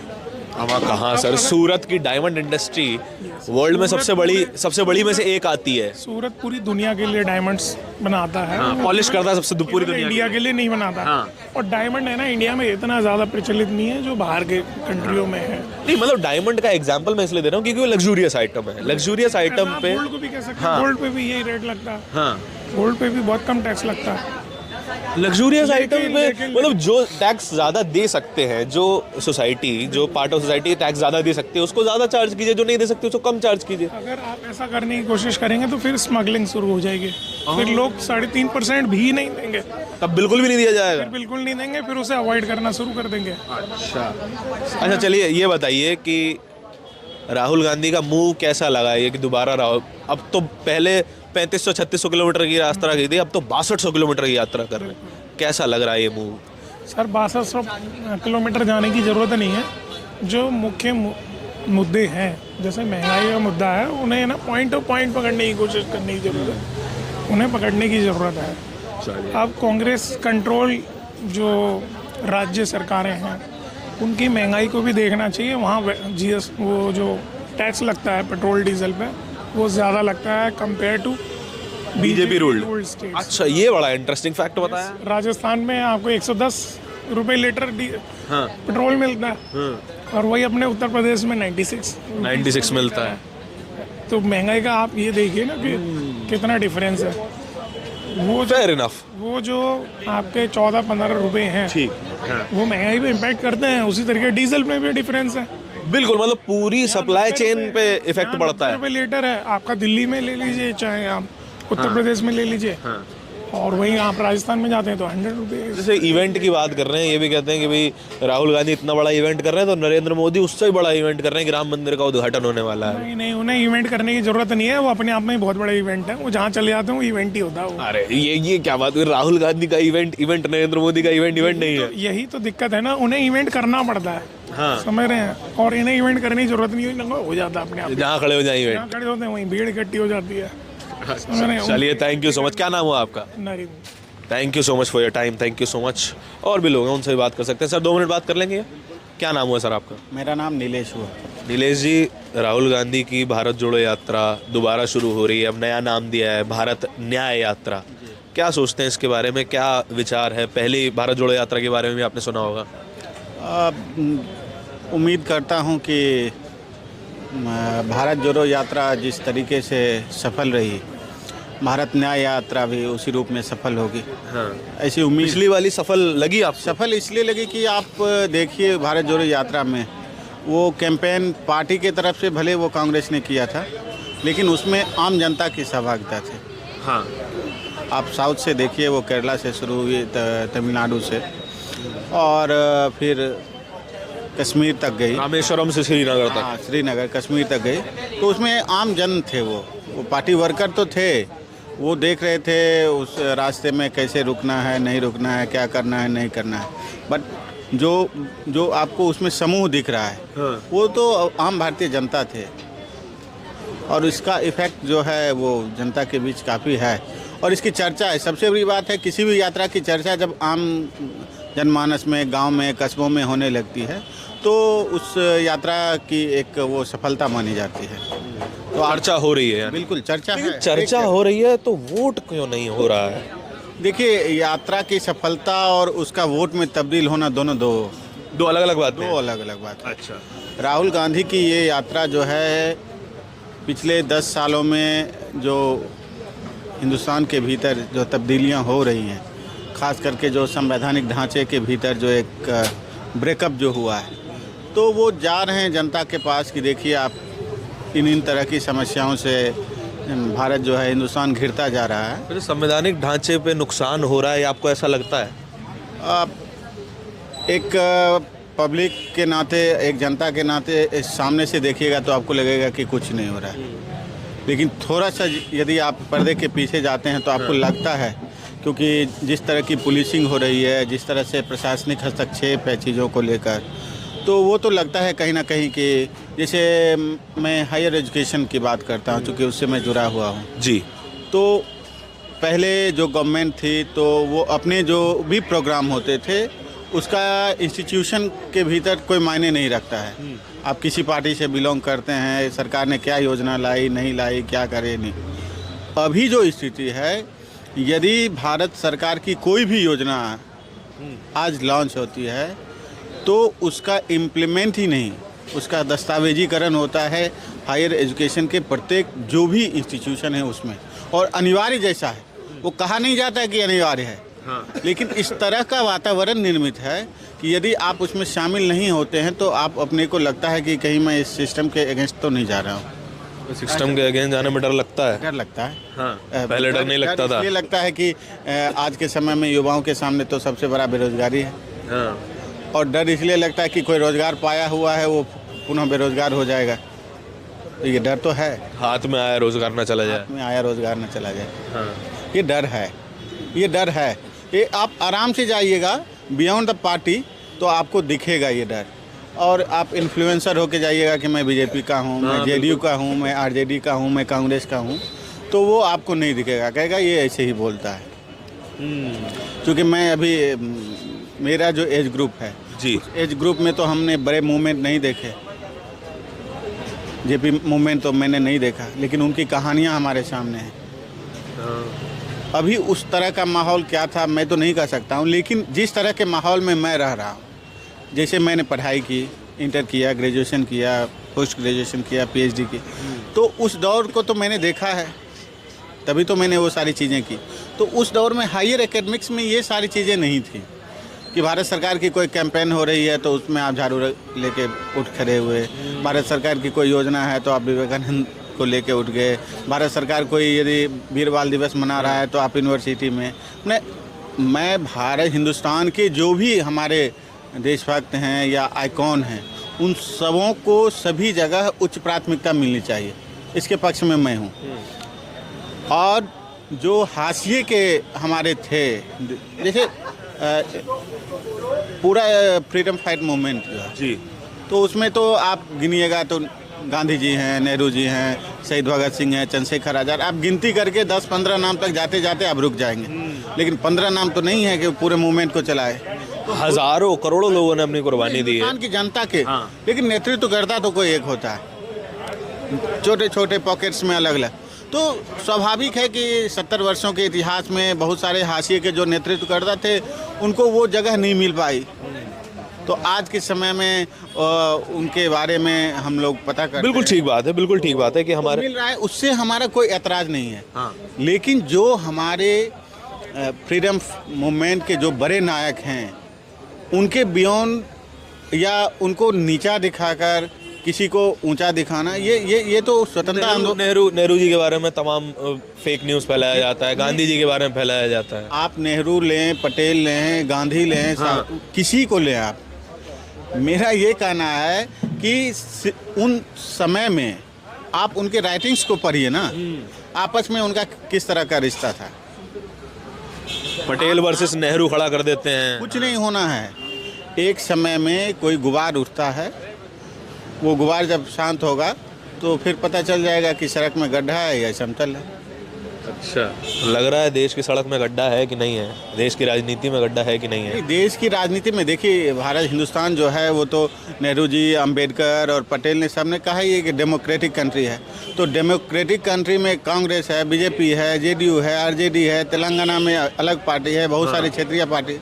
अब कहाँ सर, सूरत की डायमंड इंडस्ट्री वर्ल्ड में सबसे बड़ी में से एक आती है। सूरत पूरी दुनिया के लिए डायमंड्स बनाता है। पॉलिश करता है सबसे पूरी दुनिया इंडिया के लिए नहीं बनाता। और डायमंड है ना, इंडिया में इतना ज़्यादा प्रचलित नहीं है जो बाहर के कंट्रियों में है। नहीं, मतलब डायमंड का एग्जांपल मैं इसलिए दे रहा हूँ क्योंकि वो लग्जूरियस आइटम है। लग्जूरियस आइटम पे गोल्ड को भी कह सकते हैं, गोल्ड पे भी यही रेट लगता है। हाँ, गोल्ड पे भी बहुत कम टैक्स लगता है। लग्जूरियस आइटम पे मतलब जो टैक्स ज़्यादा दे सकते हैं, जो सोसाइटी, जो पार्ट ऑफ सोसाइटी टैक्स ज़्यादा दे सकते हैं उसको ज़्यादा चार्ज कीजिए, जो नहीं दे सकते उसको कम चार्ज कीजिए। अगर आप ऐसा करने की कोशिश करेंगे तो फिर स्मगलिंग शुरू हो जाएगी, फिर लोग 3.5% भी नहीं देंगे, तब बिल्कुल भी नहीं दिया जाएगा। फिर बिल्कुल नहीं देंगे, फिर उसे अवॉइड करना शुरू कर देंगे। अच्छा, चलिए ये बताइए कि राहुल गांधी का मूव कैसा लगा ये कि दोबारा राहुल, अब तो पहले 3500-3600 किलोमीटर की यात्रा की थी, अब तो 6200 किलोमीटर की यात्रा कर रहे हैं, कैसा लग रहा है ये मूव? सर 6200 किलोमीटर जाने की ज़रूरत नहीं है। जो मुख्य मुद्दे हैं, जैसे महंगाई का मुद्दा है, उन्हें ना पॉइंट टू पॉइंट पकड़ने की कोशिश करने की ज़रूरत है, उन्हें पकड़ने की ज़रूरत है। अब कांग्रेस कंट्रोल जो राज्य सरकारें हैं उनकी महंगाई को भी देखना चाहिए। वहाँ वो जो टैक्स लगता है पेट्रोल डीजल पे वो ज़्यादा लगता है compare to BJP ruled states. अच्छा, ये बड़ा इंटरेस्टिंग फैक्ट बताया। राजस्थान में आपको 110 रुपये लीटर पेट्रोल मिलता है, और वही अपने उत्तर प्रदेश में 96 मिलता है। तो महंगाई का आप ये देखिए ना कि कितना डिफरेंस है। वो फेयर इनफ, वो जो आपके 14-15 रुपये हैं, ठीक, वो महंगाई पे इम्पैक्ट करते हैं। उसी तरीके डीजल में भी डिफरेंस है। बिल्कुल, मतलब पूरी सप्लाई चेन पे इफेक्ट पड़ता है। रुपये लीटर है आपका, दिल्ली में ले लीजिए चाहे आप उत्तर प्रदेश में ले लीजिए, और वहीं आप राजस्थान में जाते हैं तो 100 रुपये। जैसे इवेंट की बात कर रहे हैं, ये भी कहते हैं कि भाई राहुल गांधी इतना बड़ा इवेंट कर रहे हैं तो नरेंद्र मोदी उससे भी बड़ा इवेंट कर रहे हैं कि राम मंदिर का उद्घाटन होने वाला है। नहीं नहीं, उन्हें इवेंट करने की जरूरत नहीं है, वो अपने आप में ही बहुत बड़ा इवेंट है। वो जहाँ चले जाते हैं वो इवेंट ही होता है वो। अरे ये क्या बात हुई, राहुल गांधी का इवेंट नरेंद्र मोदी का इवेंट नहीं है। यही तो दिक्कत है ना, उन्हें इवेंट करना पड़ता है। हाँ। समझ रहे हैं, और इन्हें इवेंट करने की जरूरत नहीं हो जाता अपने आप। जहाँ खड़े हो जाए इवेंट, जहाँ खड़े होते हैं वहीं भीड़ इकट्ठी हो जाती है। समझ रहे हैं? चलिए थैंक यू सो मच। क्या नाम हुआ आपका? Narendra. Thank you so much for your time, thank you so much. और भी लोग हैं, उनसे भी बात कर सकते हैं। सर 2 मिनट बात कर लेंगे? क्या नाम हुआ सर आपका? मेरा नाम नीलेश हुआ। नीलेश जी, राहुल गांधी की भारत जोड़ो यात्रा दोबारा शुरू हो रही है, अब नया नाम दिया है भारत न्याय यात्रा। क्या सोचते हैं इसके बारे में, क्या विचार है? पहली भारत जोड़ो यात्रा के बारे में भी आपने सुना होगा। उम्मीद करता हूं कि भारत जोड़ो यात्रा जिस तरीके से सफल रही, भारत न्याय यात्रा भी उसी रूप में सफल होगी। हाँ। ऐसी उम्मीद। पिछली वाली सफल लगी आपको? सफल इसलिए लगी कि आप देखिए भारत जोड़ो यात्रा में वो कैंपेन पार्टी के तरफ से भले वो कांग्रेस ने किया था, लेकिन उसमें आम जनता की सहभागिता थी। हाँ। आप साउथ से देखिए, वो केरला से शुरू हुई, तमिलनाडु से, और फिर कश्मीर तक गई, रामेश्वरम से श्रीनगर तक। हाँ, श्रीनगर कश्मीर तक गई। तो उसमें आम जन थे, वो पार्टी वर्कर तो थे, वो देख रहे थे उस रास्ते में कैसे रुकना है, नहीं रुकना है, क्या करना है, नहीं करना है। बट जो आपको उसमें समूह दिख रहा है, हाँ। वो तो आम भारतीय जनता थे, और इसका इफ़ेक्ट जो है वो जनता के बीच काफ़ी है, और इसकी चर्चा है। सबसे बड़ी बात है, किसी भी यात्रा की चर्चा जब आम जनमानस में, गांव में, कस्बों में होने लगती है तो उस यात्रा की एक वो सफलता मानी जाती है। तो चर्चा हो रही है यानी। बिल्कुल चर्चा है। चर्चा हो रही है तो वोट क्यों नहीं हो रहा है? देखिए, यात्रा की सफलता और उसका वोट में तब्दील होना दोनों दो अलग अलग बात है। दो अलग अलग बात है। अच्छा। राहुल गांधी की ये यात्रा जो है, पिछले 10 सालों में जो हिंदुस्तान के भीतर जो तब्दीलियां हो रही हैं, ख़ास करके जो संवैधानिक ढांचे के भीतर जो एक ब्रेकअप जो हुआ है, तो वो जा रहे हैं जनता के पास कि देखिए आप इन तरह की समस्याओं से भारत जो है, हिंदुस्तान घिरता जा रहा है। तो संवैधानिक ढांचे पे नुकसान हो रहा है, आपको ऐसा लगता है? एक पब्लिक के नाते, एक जनता के नाते सामने से देखिएगा तो आपको लगेगा कि कुछ नहीं हो रहा है, लेकिन थोड़ा सा यदि आप पर्दे के पीछे जाते हैं तो आपको लगता है, क्योंकि जिस तरह की पुलिसिंग हो रही है, जिस तरह से प्रशासनिक हस्तक्षेप है चीज़ों को लेकर, तो वो तो लगता है कहीं ना कहीं कि जैसे मैं हायर एजुकेशन की बात करता हूँ, चूँकि उससे मैं जुड़ा हुआ हूँ जी। तो पहले जो गवर्नमेंट थी तो वो अपने जो भी प्रोग्राम होते थे उसका इंस्टीट्यूशन के भीतर कोई मायने नहीं रखता है। आप किसी पार्टी से बिलोंग करते हैं, सरकार ने क्या योजना लाई, नहीं लाई, क्या करे, नहीं। अभी जो स्थिति है, यदि भारत सरकार की कोई भी योजना आज लॉन्च होती है तो उसका इम्प्लीमेंट ही नहीं, उसका दस्तावेजीकरण होता है हायर एजुकेशन के प्रत्येक जो भी इंस्टीट्यूशन है उसमें, और अनिवार्य जैसा है। वो कहा नहीं जाता कि अनिवार्य है, हाँ। लेकिन इस तरह का वातावरण निर्मित है कि यदि आप उसमें शामिल नहीं होते हैं तो आप अपने को लगता है कि कहीं मैं इस सिस्टम के अगेंस्ट तो नहीं जा रहा हूँ। सिस्टम के अगेंस्ट जाने में डर लगता है? डर लगता है, हाँ। पहले डर नहीं लगता था। ये लगता है कि आज के समय में युवाओं के सामने तो सबसे बड़ा बेरोजगारी है, हाँ। और डर इसलिए लगता है कि कोई रोजगार पाया हुआ है वो पुनः बेरोजगार हो जाएगा। तो ये डर तो है, हाथ में आया रोजगार ना चला जाए, हाथ में आया रोजगार ना चला जाए, हाँ। ये डर है, ये डर है। ये आप आराम से जाइएगा बियॉन्ड द पार्टी तो आपको दिखेगा ये डर, और आप इन्फ्लुएंसर होके जाइएगा कि मैं बीजेपी का हूँ, मैं जेडीयू का हूँ, मैं आरजेडी का हूँ, मैं कांग्रेस का हूँ, तो वो आपको नहीं दिखेगा, कहेगा ये ऐसे ही बोलता है। क्योंकि मैं अभी, मेरा जो एज ग्रुप है जी, एज ग्रुप में तो हमने बड़े मूवमेंट नहीं देखे, जेपी मूवमेंट तो मैंने नहीं देखा, लेकिन उनकी कहानियाँ हमारे सामने हैं। अभी उस तरह का माहौल क्या था मैं तो नहीं कह सकता हूँ, लेकिन जिस तरह के माहौल में मैं रह रहा हूँ, जैसे मैंने पढ़ाई की, इंटर किया, ग्रेजुएशन किया, पोस्ट ग्रेजुएशन किया, पीएचडी की, तो उस दौर को तो मैंने देखा है, तभी तो मैंने वो सारी चीज़ें की। तो उस दौर में हायर एकेडमिक्स में ये सारी चीज़ें नहीं थी कि भारत सरकार की कोई कैंपेन हो रही है तो उसमें आप झाड़ू लेके उठ खड़े हुए, भारत सरकार की कोई योजना है तो आप विवेकानंद को लेके उठ गए। भारत सरकार कोई यदि वीर बाल दिवस मना रहा है तो आप यूनिवर्सिटी में मैं भारत हिंदुस्तान के जो भी हमारे देशभक्त हैं या आइकॉन हैं उन सबों को सभी जगह उच्च प्राथमिकता मिलनी चाहिए, इसके पक्ष में मैं हूँ। और जो हाशिए के हमारे थे, जैसे पूरा फ्रीडम फाइट मूवमेंट जो है जी, तो उसमें तो आप गिनिएगा तो गांधी जी हैं, नेहरू जी हैं, शहीद भगत सिंह हैं, चंद्रशेखर आज़ाद, आप गिनती करके 10-15 नाम तक जाते जाते आप रुक जाएंगे। लेकिन 15 नाम तो नहीं है कि पूरे मूवमेंट को चलाए। हजारों करोड़ों लोगों ने अपनी कुर्बानी दी है। हिंदुस्तान की जनता के, लेकिन नेतृत्व करता तो कोई एक होता है, छोटे छोटे पॉकेट्स में अलग अलग। तो स्वाभाविक है कि 70 वर्षों के इतिहास में बहुत सारे हाशिए के जो नेतृत्व करता थे उनको वो जगह नहीं मिल पाई। तो आज के समय में उनके बारे में हम लोग पता करते बिल्कुल हैं। ठीक बात है, बिल्कुल ठीक बात है कि हमारे मिल रहा है, उससे हमारा कोई ऐतराज़ नहीं है। लेकिन जो हमारे फ्रीडम मूवमेंट के जो बड़े नायक हैं उनके बियॉन्ड या उनको नीचा दिखाकर किसी को ऊंचा दिखाना, ये तो स्वतंत्रता आंदोलन। नेहरू जी के बारे में तमाम फेक न्यूज़ फैलाया जाता है, गांधी जी के बारे में फैलाया जाता है। आप नेहरू लें, पटेल लें, गांधी लें, किसी को लें आप, मेरा ये कहना है कि उन समय में आप उनके राइटिंग्स को पढ़िए ना, आपस में उनका किस तरह का रिश्ता था। पटेल वर्सेस नेहरू खड़ा कर देते हैं। कुछ नहीं होना है, एक समय में कोई गुबार उठता है, वो गुबार जब शांत होगा तो फिर पता चल जाएगा कि सड़क में गड्ढा है या समतल है। अच्छा, लग रहा है देश की सड़क में गड्ढा है कि नहीं है, देश की राजनीति में गड्ढा है कि नहीं है? देश की राजनीति में देखिए, भारत हिंदुस्तान जो है वो तो नेहरू जी, अंबेडकर और पटेल ने सबने कहा ही है कि डेमोक्रेटिक कंट्री है। तो डेमोक्रेटिक कंट्री में कांग्रेस है, बीजेपी है, जेडीयू है, आरजेडी है, तेलंगाना में अलग पार्टी है, बहुत सारी क्षेत्रीय पार्टी।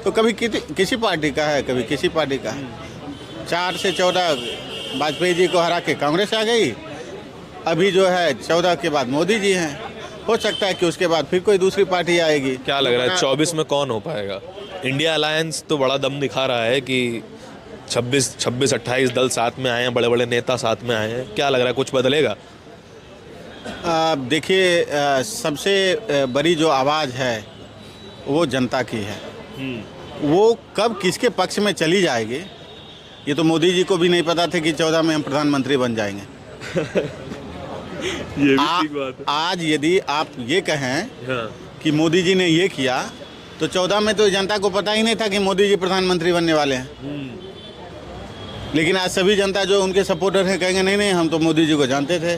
तो कभी किसी पार्टी का है, कभी किसी पार्टी का है। 4 से 14 वाजपेयी जी को हरा के कांग्रेस आ गई, अभी जो है 14 के बाद मोदी जी हैं। हो सकता है कि उसके बाद फिर कोई दूसरी पार्टी आएगी। क्या लग रहा है 24 में कौन हो पाएगा? इंडिया अलायंस तो बड़ा दम दिखा रहा है कि 26-28 दल साथ में आए हैं, बड़े बड़े नेता साथ में आए हैं। क्या लग रहा है कुछ बदलेगा? देखिए, सबसे बड़ी जो आवाज़ है वो जनता की है। वो कब किसके पक्ष में चली जाएगी ये तो मोदी जी को भी नहीं पता था कि 14 में हम प्रधानमंत्री बन जाएंगे। ये भी ठीक बात है। आज यदि आप ये कहें कि मोदी जी ने ये किया तो 14 में तो जनता को पता ही नहीं था कि मोदी जी प्रधानमंत्री बनने वाले हैं। लेकिन आज सभी जनता जो उनके सपोर्टर हैं कहेंगे नहीं नहीं, हम तो मोदी जी को जानते थे।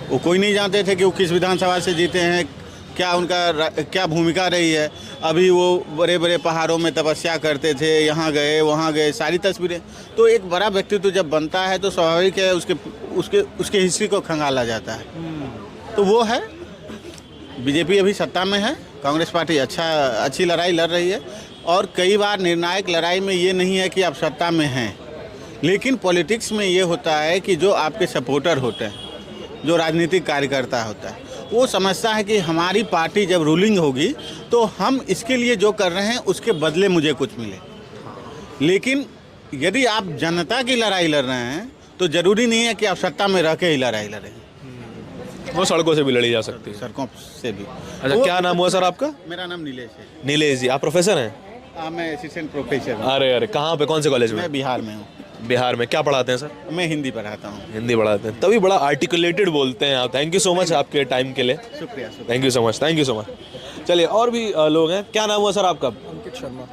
वो कोई नहीं जानते थे कि वो किस विधानसभा से जीते हैं, क्या उनका क्या भूमिका रही है। अभी वो बड़े बड़े पहाड़ों में तपस्या करते थे, यहाँ गए वहाँ गए, सारी तस्वीरें। तो एक बड़ा व्यक्तित्व जब बनता है तो स्वाभाविक है उसके हिस्ट्री को खंगाला जाता है। तो वो है, बीजेपी अभी सत्ता में है, कांग्रेस पार्टी अच्छी लड़ाई लड़ रही है। और कई बार निर्णायक लड़ाई में ये नहीं है कि आप सत्ता में हैं, लेकिन पॉलिटिक्स में ये होता है कि जो आपके सपोर्टर होते हैं, जो राजनीतिक कार्यकर्ता होता है, वो समझता है कि हमारी पार्टी जब रूलिंग होगी तो हम इसके लिए जो कर रहे हैं उसके बदले मुझे कुछ मिले। लेकिन यदि आप जनता की लड़ाई लड़ रहे हैं तो ज़रूरी नहीं है कि आप सत्ता में रह के ही लड़ाई लड़ें। वो सड़कों से भी लड़ी जा सकती है। सड़कों से भी। अच्छा, क्या नाम हुआ सर आपका? मेरा नाम नीलेश है। नीलेश जी, आप प्रोफेसर हैं? मैं असिस्टेंट प्रोफेसर हूँ। अरे कहाँ पे, कौन से कॉलेज में? मैं बिहार में हूँ। बिहार में क्या पढ़ाते हैं सर? मैं हिंदी पढ़ाता हूँ। हिंदी पढ़ाते हैं, तभी बड़ा आर्टिकुलेटेड बोलते हैं आप। थैंक यू सो मच आपके टाइम के लिए। शुक्रिया। Thank you so much, thank you so much. चलिए, और भी लोग हैं। क्या नाम हुआ सर आपका? अंकित शर्मा।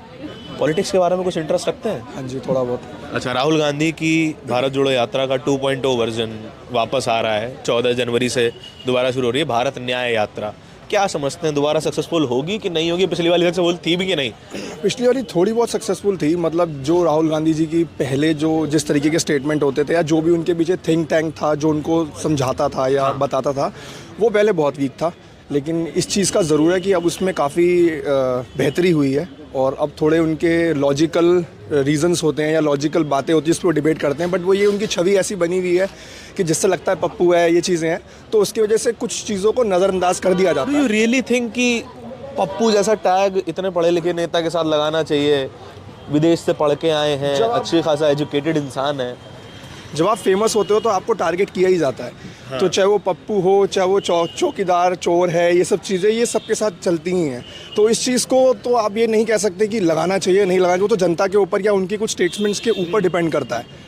पॉलिटिक्स के बारे में कुछ इंटरेस्ट रखते हैं? हाँ जी, थोड़ा बहुत। अच्छा, राहुल गांधी की भारत जोड़ो यात्रा का 2.0 वर्जन वापस आ रहा है। 14 जनवरी से दोबारा शुरू हो रही है भारत न्याय यात्रा। क्या समझते हैं, दोबारा सक्सेसफुल होगी कि नहीं होगी? पिछली वाली सक्सेसफुल थी भी कि नहीं? पिछली वाली थोड़ी बहुत सक्सेसफुल थी। मतलब जो राहुल गांधी जी की पहले जो जिस तरीके के स्टेटमेंट होते थे या जो भी उनके पीछे थिंक टैंक था जो उनको समझाता था या बताता था, वो पहले बहुत वीक था। लेकिन इस चीज़ का ज़रूर है कि अब उसमें काफ़ी बेहतरी हुई है और अब थोड़े उनके लॉजिकल रीजंस होते हैं या लॉजिकल बातें होती हैं, उस पर डिबेट करते हैं। बट वो ये उनकी छवि ऐसी बनी हुई है कि जिससे लगता है पप्पू है, ये चीज़ें हैं, तो उसकी वजह से कुछ चीज़ों को नज़रअंदाज कर दिया जाता है। यू रियली थिंक कि पप्पू जैसा टैग इतने पढ़े लिखे नेता के साथ लगाना चाहिए? विदेश से पढ़ के आए हैं, अच्छे खासा एजुकेटेड इंसान है। जब आप फेमस होते हो तो आपको टारगेट किया ही जाता है। तो चाहे वो पप्पू हो, चाहे वो चौकीदार चोर है, ये सब चीज़ें ये सबके साथ चलती ही हैं। तो इस चीज़ को तो आप ये नहीं कह सकते कि लगाना चाहिए नहीं लगाना चाहिए, वो तो जनता के ऊपर या उनके कुछ स्टेटमेंट्स के ऊपर डिपेंड करता है।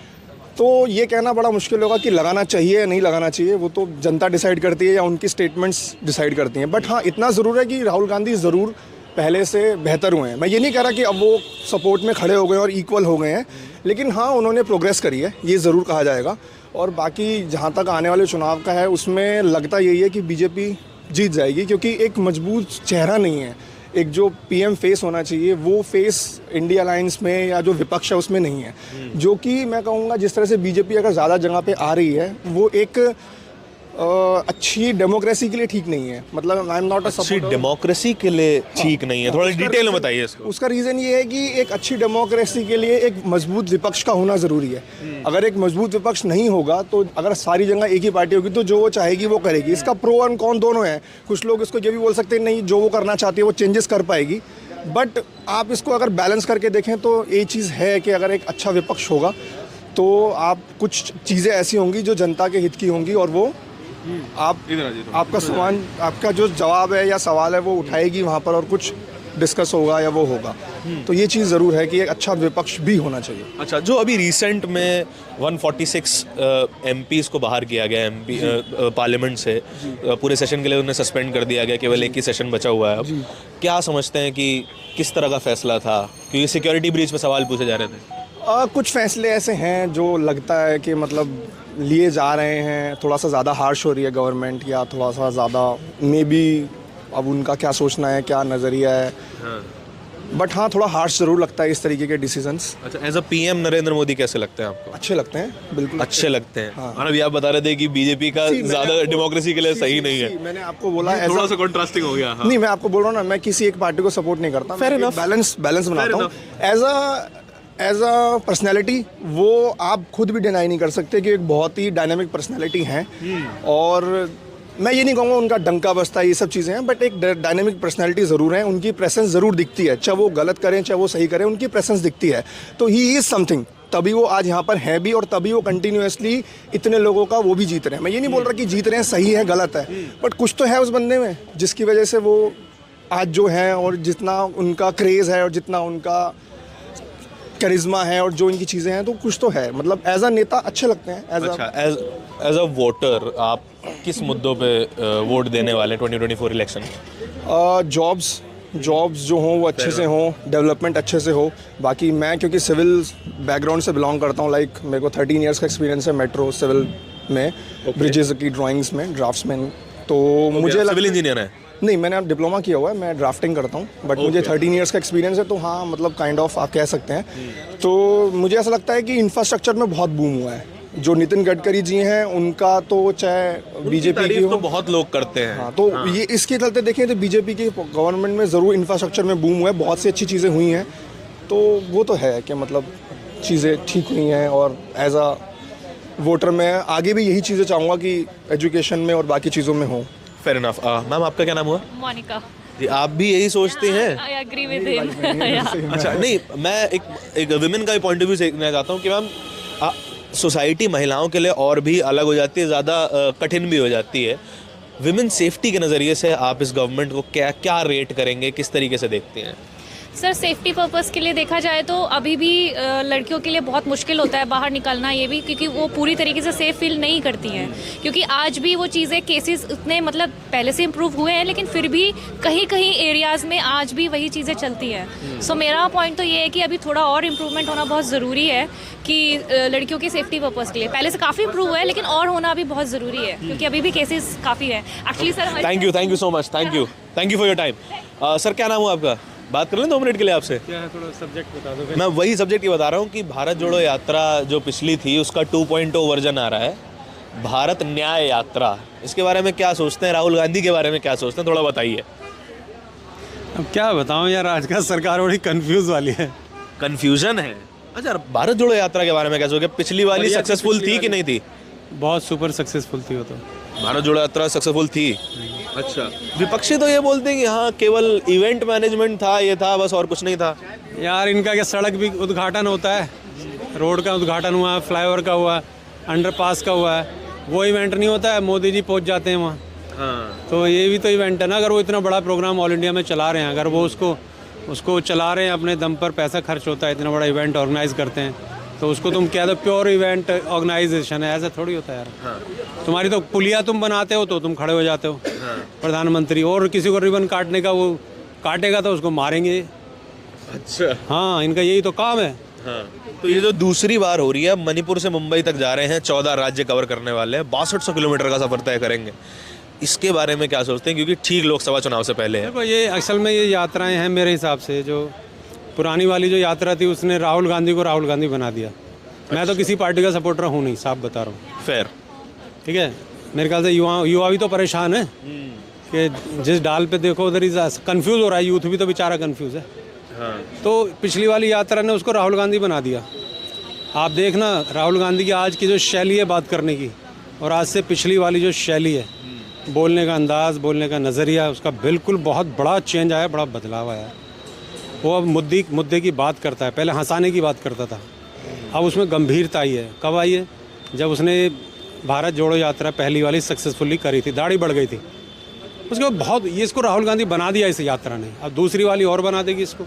तो ये कहना बड़ा मुश्किल होगा कि लगाना चाहिए या नहीं लगाना चाहिए, वो तो जनता डिसाइड करती है या उनकी स्टेटमेंट्स डिसाइड करती हैं। बट हाँ, इतना ज़रूर है कि राहुल गांधी ज़रूर पहले से बेहतर हुए हैं। मैं ये नहीं कह रहा कि अब वो सपोर्ट में खड़े हो गए और इक्वल हो गए हैं, लेकिन हाँ उन्होंने प्रोग्रेस करी है, ये ज़रूर कहा जाएगा। और बाकी जहाँ तक आने वाले चुनाव का है उसमें लगता यही है कि बीजेपी जीत जाएगी, क्योंकि एक मजबूत चेहरा नहीं है। एक जो पीएम फेस होना चाहिए वो फेस इंडिया अलायंस में या जो विपक्ष है उसमें नहीं है। जो कि मैं कहूँगा जिस तरह से बीजेपी अगर ज़्यादा जगह पे आ रही है वो एक अच्छी डेमोक्रेसी के लिए ठीक नहीं है। मतलब आई एम नॉट अ अच्छी डेमोक्रेसी के लिए ठीक नहीं है, थोड़ा डिटेल में बताइए इसको। उसका रीज़न ये है कि एक अच्छी डेमोक्रेसी के लिए एक मजबूत विपक्ष का होना ज़रूरी है। अगर एक मजबूत विपक्ष नहीं होगा तो अगर सारी जगह एक ही पार्टी होगी तो जो वो चाहेगी वो करेगी। इसका प्रो और कॉन दोनों हैं। कुछ लोग इसको ये भी बोल सकते हैं नहीं, जो वो करना चाहती है वो चेंजेस कर पाएगी। बट आप इसको अगर बैलेंस करके देखें तो ये चीज़ है कि अगर एक अच्छा विपक्ष होगा तो आप कुछ चीज़ें ऐसी होंगी जो जनता के हित की होंगी और वो आपका सवाल, आपका जो जवाब है या सवाल है वो उठाएगी वहाँ पर और कुछ डिस्कस होगा या वो होगा। तो ये चीज़ ज़रूर है कि एक अच्छा विपक्ष भी होना चाहिए। अच्छा, जो अभी रिसेंट में 146 एमपीज़ को बाहर किया गया एमपी पार्लियामेंट से, पूरे सेशन के लिए उन्हें सस्पेंड कर दिया गया, केवल एक ही सेशन बचा हुआ है अब। क्या समझते हैं कि किस तरह का फैसला था, क्योंकि सिक्योरिटी ब्रीच पे सवाल पूछे जा रहे थे? कुछ फैसले ऐसे हैं जो लगता है कि मतलब लिए जा रहे हैं, थोड़ा सा ज़्यादा हार्श हो रही है गवर्नमेंट, या थोड़ा सा ज़्यादा मे बी अब उनका क्या सोचना है, क्या नज़रिया है। बट हाँ, थोड़ा हार्श ज़रूर लगता है इस तरीके के डिसीजंस। अच्छा, as a PM Narendra Modi कैसे लगते हैं आपको? अच्छे लगते हैं, बिल्कुल अच्छे लगते हैं। हाँ। और अभी आप बता रहे थे कि बीजेपी का ज़्यादा डेमोक्रेसी के लिए सही नहीं है। मैंने आपको बोला थोड़ा सा कॉन्ट्रास्टिंग हो गया। नहीं, मैं आपको बोल रहा हूँ ना, मैं किसी एक पार्टी को सपोर्ट नहीं करता। Fair enough. बैलेंस बनाता हूँ। एज अ पर्सनैलिटी वो आप खुद भी डिनाई नहीं कर सकते कि एक बहुत ही डायनामिक पर्सनैलिटी हैं। और मैं ये नहीं कहूँगा उनका डंका बजता है, ये सब चीज़ें हैं, बट एक डायनामिक पर्सनैलिटी ज़रूर है। उनकी प्रेजेंस ज़रूर दिखती है, चाहे वो गलत करें चाहे वो सही करें, उनकी प्रेजेंस दिखती है। तो ही इज़ समथिंग, तभी वो आज यहाँ पर हैं भी और तभी वो कंटिन्यूसली इतने लोगों का वो भी जीत रहे हैं। मैं ये नहीं बोल रहा कि जीत रहे हैं सही है गलत है, बट कुछ तो है उस बंदे में जिसकी वजह से वो आज जो है, और जितना उनका क्रेज़ है और जितना उनका करिश्मा है और जो इनकी चीज़ें हैं, तो कुछ तो है। मतलब एज अ नेता अच्छे लगते हैं। एज अ वोटर आप किस मुद्दों पे वोट देने वाले 2024 इलेक्शन? जॉब्स जो हों वो अच्छे से हों, डेवलपमेंट अच्छे से हो। बाकी मैं क्योंकि सिविल बैकग्राउंड से बिलोंग करता हूँ, लाइक मेरे को 13 इयर्स का एक्सपीरियंस है मेट्रो सिविल में, ब्रिजेस की ड्राइंग्स में, ड्राफ्ट्समैन। तो मुझे सिविल इंजीनियर है? नहीं, मैंने अब डिप्लोमा किया हुआ है, मैं ड्राफ्टिंग करता हूँ, बट मुझे 13 इयर्स का एक्सपीरियंस है। तो हाँ, मतलब काइंड ऑफ आप कह सकते हैं। तो मुझे ऐसा लगता है कि इंफ्रास्ट्रक्चर में बहुत बूम हुआ है। जो नितिन गडकरी जी हैं उनका तो चाहे बीजेपी की हो, तो बहुत लोग करते हैं। हाँ, तो ये इसके चलते देखें तो बीजेपी की गवर्नमेंट में ज़रूर इंफ्रास्ट्रक्चर में बूम हुआ है, बहुत सी अच्छी चीज़ें हुई हैं। तो वो तो है कि मतलब चीज़ें ठीक हुई हैं। और एज अ वोटर मैं आगे भी यही चीज़ें चाहूँगा कि एजुकेशन में और बाकी चीज़ों में हो। Fair enough. मैम, आपका क्या नाम हुआ? मोनिका। जी, आप भी यही सोचते हैं? I agree with him. अच्छा, नहीं, मैं एक विमेन का पॉइंट ऑफ व्यू देखना चाहता हूँ कि मैम सोसाइटी महिलाओं के लिए और भी अलग हो जाती है, ज़्यादा कठिन भी हो जाती है। विमेन सेफ्टी के नज़रिए से आप इस गवर्नमेंट को क्या रेट करेंगे, किस तरीके से देखते हैं? सर, सेफ्टी पर्पस के लिए देखा जाए तो अभी भी लड़कियों के लिए बहुत मुश्किल होता है बाहर निकलना, ये भी क्योंकि वो पूरी तरीके से सेफ फील नहीं करती हैं। क्योंकि आज भी वो चीज़ें, केसेस उतने मतलब पहले से इम्प्रूव हुए हैं, लेकिन फिर भी कहीं कहीं एरियाज़ में आज भी वही चीज़ें चलती हैं। सो मेरा पॉइंट तो ये है कि अभी थोड़ा और इम्प्रूवमेंट होना बहुत ज़रूरी है कि लड़कियों की सेफ्टी पर्पस के लिए। पहले से काफ़ी इम्प्रूव हुआ है, लेकिन और होना भी बहुत ज़रूरी है, क्योंकि अभी भी केसेस काफ़ी है। Actually sir, thank you so much, thank you for your time. Sir, क्या नाम हुआ आपका? बात कर लें 2 मिनट के लिए आपसे? क्या है, थोड़ा सब्जेक्ट बता दो। मैं वही सब्जेक्ट ही बता रहा हूँ कि भारत जोड़ो यात्रा जो पिछली थी उसका 2.0 वर्जन आ रहा है, भारत न्याय यात्रा। इसके बारे में क्या सोचते हैं? राहुल गांधी के बारे में क्या सोचते हैं, थोड़ा बताइए। अब क्या बताऊँ यार, आज का सरकार बड़ी कंफ्यूज वाली है। कंफ्यूजन है? अच्छा, भारत जोड़ो यात्रा के बारे में क्या सोचे? पिछली वाली सक्सेसफुल थी कि नहीं थी? बहुत सुपर सक्सेसफुल थी वो तो। भारत जोड़ो यात्रा सक्सेसफुल थी? अच्छा, विपक्षी तो ये बोलते हैं कि हाँ केवल इवेंट मैनेजमेंट था, ये था बस, और कुछ नहीं था। यार इनका क्या, सड़क भी उद्घाटन होता है, रोड का उद्घाटन हुआ, फ्लाईओवर का हुआ, अंडरपास का हुआ है, वो इवेंट नहीं होता है, मोदी जी पहुंच जाते हैं वहाँ। हाँ तो ये भी तो इवेंट है ना। अगर वो इतना बड़ा प्रोग्राम ऑल इंडिया में चला रहे हैं, अगर वो उसको चला रहे हैं, अपने दम पर पैसा खर्च होता है, इतना बड़ा इवेंट ऑर्गेनाइज करते हैं, तो उसको तुम कह दो प्योर इवेंट ऑर्गेनाइजेशन है, ऐसा थोड़ी होता है यार। हाँ तुम्हारी तो पुलिया तुम बनाते हो तो तुम खड़े हो जाते हो। प्रधानमंत्री और किसी को रिबन काटने का, वो काटेगा तो उसको मारेंगे। अच्छा हाँ, इनका यही तो काम है। हाँ तो ये जो दूसरी बार हो रही है, मणिपुर से मुंबई तक जा रहे हैं, 14 राज्य कवर करने वाले हैं, 6200 किलोमीटर का सफर तय करेंगे, इसके बारे में क्या सोचते हैं, क्योंकि ठीक लोकसभा चुनाव से पहले है। देखो ये असल में ये यात्राएं हैं मेरे हिसाब से, जो पुरानी वाली जो यात्रा थी उसने राहुल गांधी को राहुल गांधी बना दिया। मैं तो किसी पार्टी का सपोर्टर हूँ नहीं, साफ बता रहा हूँ। फेयर, ठीक है। मेरे ख्याल से युवा भी तो परेशान है कि जिस डाल पे देखो उधर ही कंफ्यूज हो रहा है, यूथ भी तो बेचारा कंफ्यूज है। हाँ तो पिछली वाली यात्रा ने उसको राहुल गांधी बना दिया। आप देखना राहुल गांधी की आज की जो शैली है बात करने की, और आज से पिछली वाली जो शैली है, बोलने का अंदाज, बोलने का नज़रिया, उसका बिल्कुल बहुत बड़ा चेंज आया, बड़ा बदलाव आया। वो अब मुद्दे की बात करता है, पहले हंसाने की बात करता था, अब उसमें गंभीरता आई है। कब आई है? जब उसने भारत जोड़ो यात्रा पहली वाली सक्सेसफुली करी थी, दाढ़ी बढ़ गई थी, उसके बाद बहुत ये इसको राहुल गांधी बना दिया इस यात्रा ने। अब दूसरी वाली और बना देगी इसको।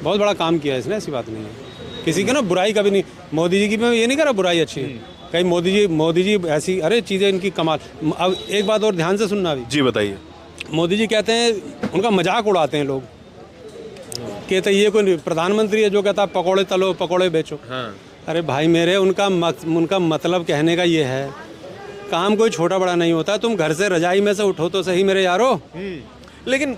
बहुत बड़ा काम किया इसने, ऐसी बात नहीं है। किसी की ना बुराई कभी नहीं, मोदी जी की मैं ये नहीं कह रहा बुराई अच्छी है, कहीं मोदी जी ऐसी अरे चीज़ें इनकी कमाल। अब एक बात और ध्यान से सुनना अभी। जी बताइए। मोदी जी कहते हैं, उनका मजाक उड़ाते हैं लोग, कहते हैं ये कोई प्रधानमंत्री है जो कहता है पकौड़े तलो पकौड़े बेचो। हाँ अरे भाई मेरे, उनका मतलब कहने का ये है, काम कोई छोटा बड़ा नहीं होता, तुम घर से रजाई में से उठो तो सही मेरे यारो। लेकिन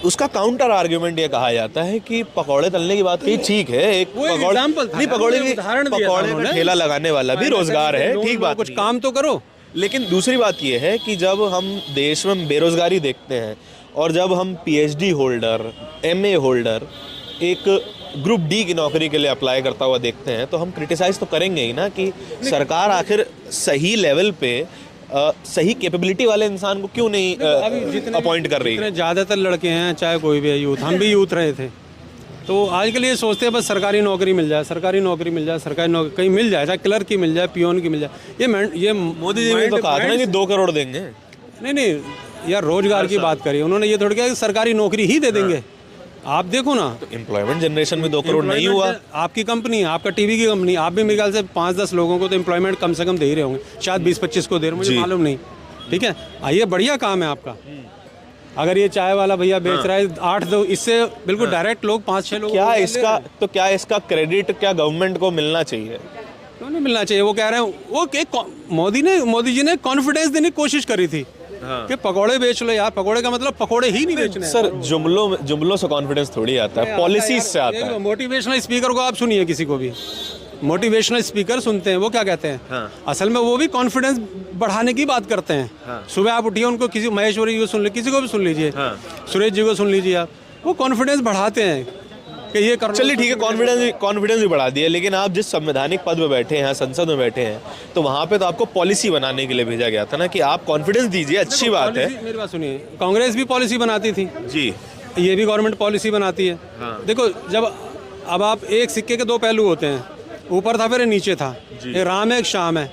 उसका काउंटर आर्ग्यूमेंट ये कहा जाता है कि पकौड़े तलने की बात कही, ठीक है, एक पकौड़े का ठेला लगाने वाला भी रोजगार है, ठीक बात, कुछ काम तो करो। लेकिन दूसरी बात ये है कि जब हम देश में बेरोजगारी देखते हैं और जब हम पीएचडी होल्डर, एमए होल्डर एक ग्रुप डी की नौकरी के लिए अप्लाई करता हुआ देखते हैं, तो हम क्रिटिसाइज तो करेंगे ही ना कि सरकार आखिर सही लेवल पे सही कैपेबिलिटी वाले इंसान को क्यों नहीं अपॉइंट कर रही है। ज़्यादातर लड़के हैं, चाहे कोई भी है, यूथ, हम भी यूथ रहे थे, तो आजकल ये सोचते हैं बस सरकारी नौकरी मिल जाए, सरकारी नौकरी मिल जाए, सरकारी नौकरी कहीं मिल जाए, चाहे क्लर्क की मिल जाए, पियोन की मिल जाए। ये मोदी जी ने तो कहा था ना कि 2 करोड़ देंगे। नहीं यार, रोजगार की बात करी उन्होंने, ये थोड़ी कहा कि सरकारी नौकरी ही दे देंगे। आप देखो ना, तो एम्प्लॉयमेंट जनरेशन में 2 करोड़ नहीं हुआ। आपकी कंपनी, आपका टीवी की कंपनी, आप भी मेरे ख्याल से 5-10 लोगों को तो एम्प्लॉयमेंट कम से कम दे ही रहे होंगे, शायद 20-25 को दे रहे, मुझे मालूम नहीं। ठीक है, ये बढ़िया काम है आपका। अगर ये चाय वाला भैया बेच रहा है 8 दो, इससे बिल्कुल डायरेक्ट लोग 5-6 लोग क्या इसका क्रेडिट क्या गवर्नमेंट को मिलना चाहिए? क्यों नहीं मिलना चाहिए? वो कह रहे हैं, वो मोदी जी ने कॉन्फिडेंस देने की कोशिश करी थी कि पकोड़े बेच लो यार। पकोड़े का मतलब पकोड़े ही नहीं बेचने। सर जुमलों से कॉन्फिडेंस थोड़ी आता है, पॉलिसीज से आता है। मोटिवेशनल स्पीकर को आप सुनिए, किसी को भी मोटिवेशनल स्पीकर सुनते हैं, वो क्या कहते हैं? असल में वो भी कॉन्फिडेंस बढ़ाने की बात करते हैं। सुबह आप उठिए, उनको किसी महेश्वरी जी को सुन लीजिए, किसी को भी सुन लीजिए, सुरेश जी को सुन लीजिए, आप वो कॉन्फिडेंस बढ़ाते हैं कि ये करना। चलिए ठीक है, कॉन्फिडेंस भी बढ़ा दिया, लेकिन आप जिस संवैधानिक पद में बैठे हैं, संसद में बैठे हैं, तो वहाँ पे तो आपको पॉलिसी बनाने के लिए भेजा गया था ना कि आप कॉन्फिडेंस दीजिए, अच्छी बात है। मेरी बात सुनिए, कांग्रेस भी पॉलिसी बनाती थी जी, ये भी गवर्नमेंट पॉलिसी बनाती है। देखो, जब अब आप एक सिक्के के 2 पहलू होते हैं, ऊपर था फिर नीचे था, एक राम है एक शाम है,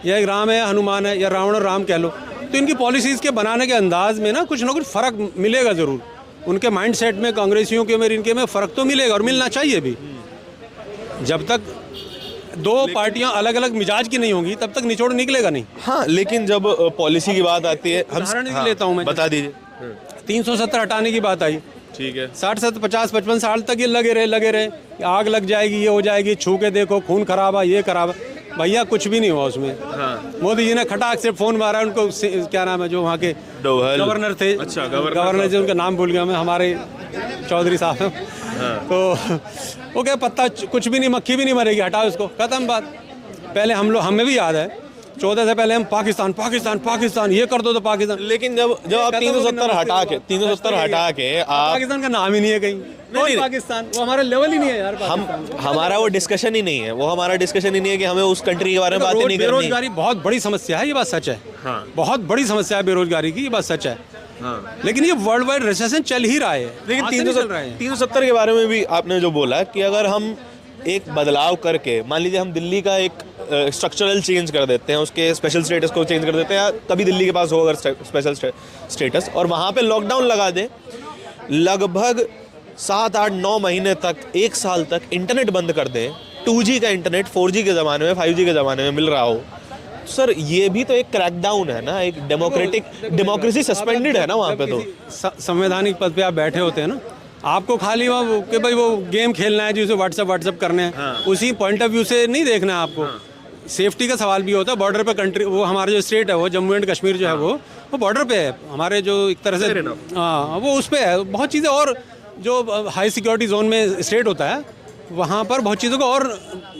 या एक राम है हनुमान है, या रावण और राम कह लो। तो इनकी पॉलिसीज़ के बनाने के अंदाज में ना कुछ फ़र्क मिलेगा ज़रूर। उनके माइंडसेट में, कांग्रेसियों के में, इनके में फ़र्क तो मिलेगा, और मिलना चाहिए भी। जब तक 2 पार्टियां अलग अलग मिजाज की नहीं होंगी, तब तक निचोड़ निकलेगा नहीं। हाँ, लेकिन जब पॉलिसी की बात आती है, उदाहरण लेता हूँ मैं, बता दीजिए। 370 हटाने की बात आई, ठीक है, 60-50 साल तक ये लगे रहे, आग लग जाएगी, ये हो जाएगी, छू के देखो, खून खराबा, ये खराब। भैया कुछ भी नहीं हुआ उसमें। मोदी जी ने खटाक से फोन मारा, उनको क्या नाम है जो वहाँ के गवर्नर थे, अच्छा गवर्नर जी, उनका नाम भूल गया मैं, हमारे चौधरी साहब। तो वो क्या, पत्ता कुछ भी नहीं, मक्खी भी नहीं मरेगी, हटाओ इसको, खत्म बात। पहले हमें भी याद है 14 से पहले हम पाकिस्तान ये कर दो तो पाकिस्तान। लेकिन जब आप 370 हटा के आप, पाकिस्तान का नाम ही नहीं है कहीं, नहीं पाकिस्तान, वो हमारा लेवल ही नहीं है यार। हमारा वो डिस्कशन ही नहीं है, कि हमें उस कंट्री के बारे में बातें नहीं करनी। बेरोजगारी बहुत बड़ी समस्या है, ये बात सच है। बहुत बड़ी समस्या है बेरोजगारी की, ये बात सच है। लेकिन ये वर्ल्ड वाइड रिसेशन चल ही रहा है। लेकिन 370 के बारे में भी आपने जो बोला कि अगर हम एक बदलाव करके, मान लीजिए हम दिल्ली का एक स्ट्रक्चरल चेंज कर देते हैं, उसके स्पेशल स्टेटस को चेंज कर देते हैं, या तभी दिल्ली के पास हो अगर स्पेशल स्टेटस, और वहाँ पे लॉकडाउन लगा दें, लगभग 7, 8, 9 महीने तक, 1 साल तक इंटरनेट बंद कर दें, 2G का इंटरनेट 4G के ज़माने में, 5G के ज़माने में मिल रहा हो, सर ये भी तो एक क्रैकडाउन है ना, एक डेमोक्रेसी सस्पेंडेड है ना वहाँ पे। तो संवैधानिक पद पे आप बैठे होते हैं ना, आपको खाली वो कि भाई वो गेम खेलना है, जिसे व्हाट्सएप करने हैं, हाँ। उसी पॉइंट ऑफ व्यू से नहीं देखना है आपको। सेफ्टी का सवाल भी होता है, बॉर्डर पे कंट्री, वो हमारा जो स्टेट है वो जम्मू एंड कश्मीर जो है वो बॉर्डर पे है हमारे, जो एक तरह से हाँ वो उस पे है बहुत चीज़ें, और जो हाई सिक्योरिटी जोन में स्टेट होता है वहाँ पर बहुत चीज़ों को और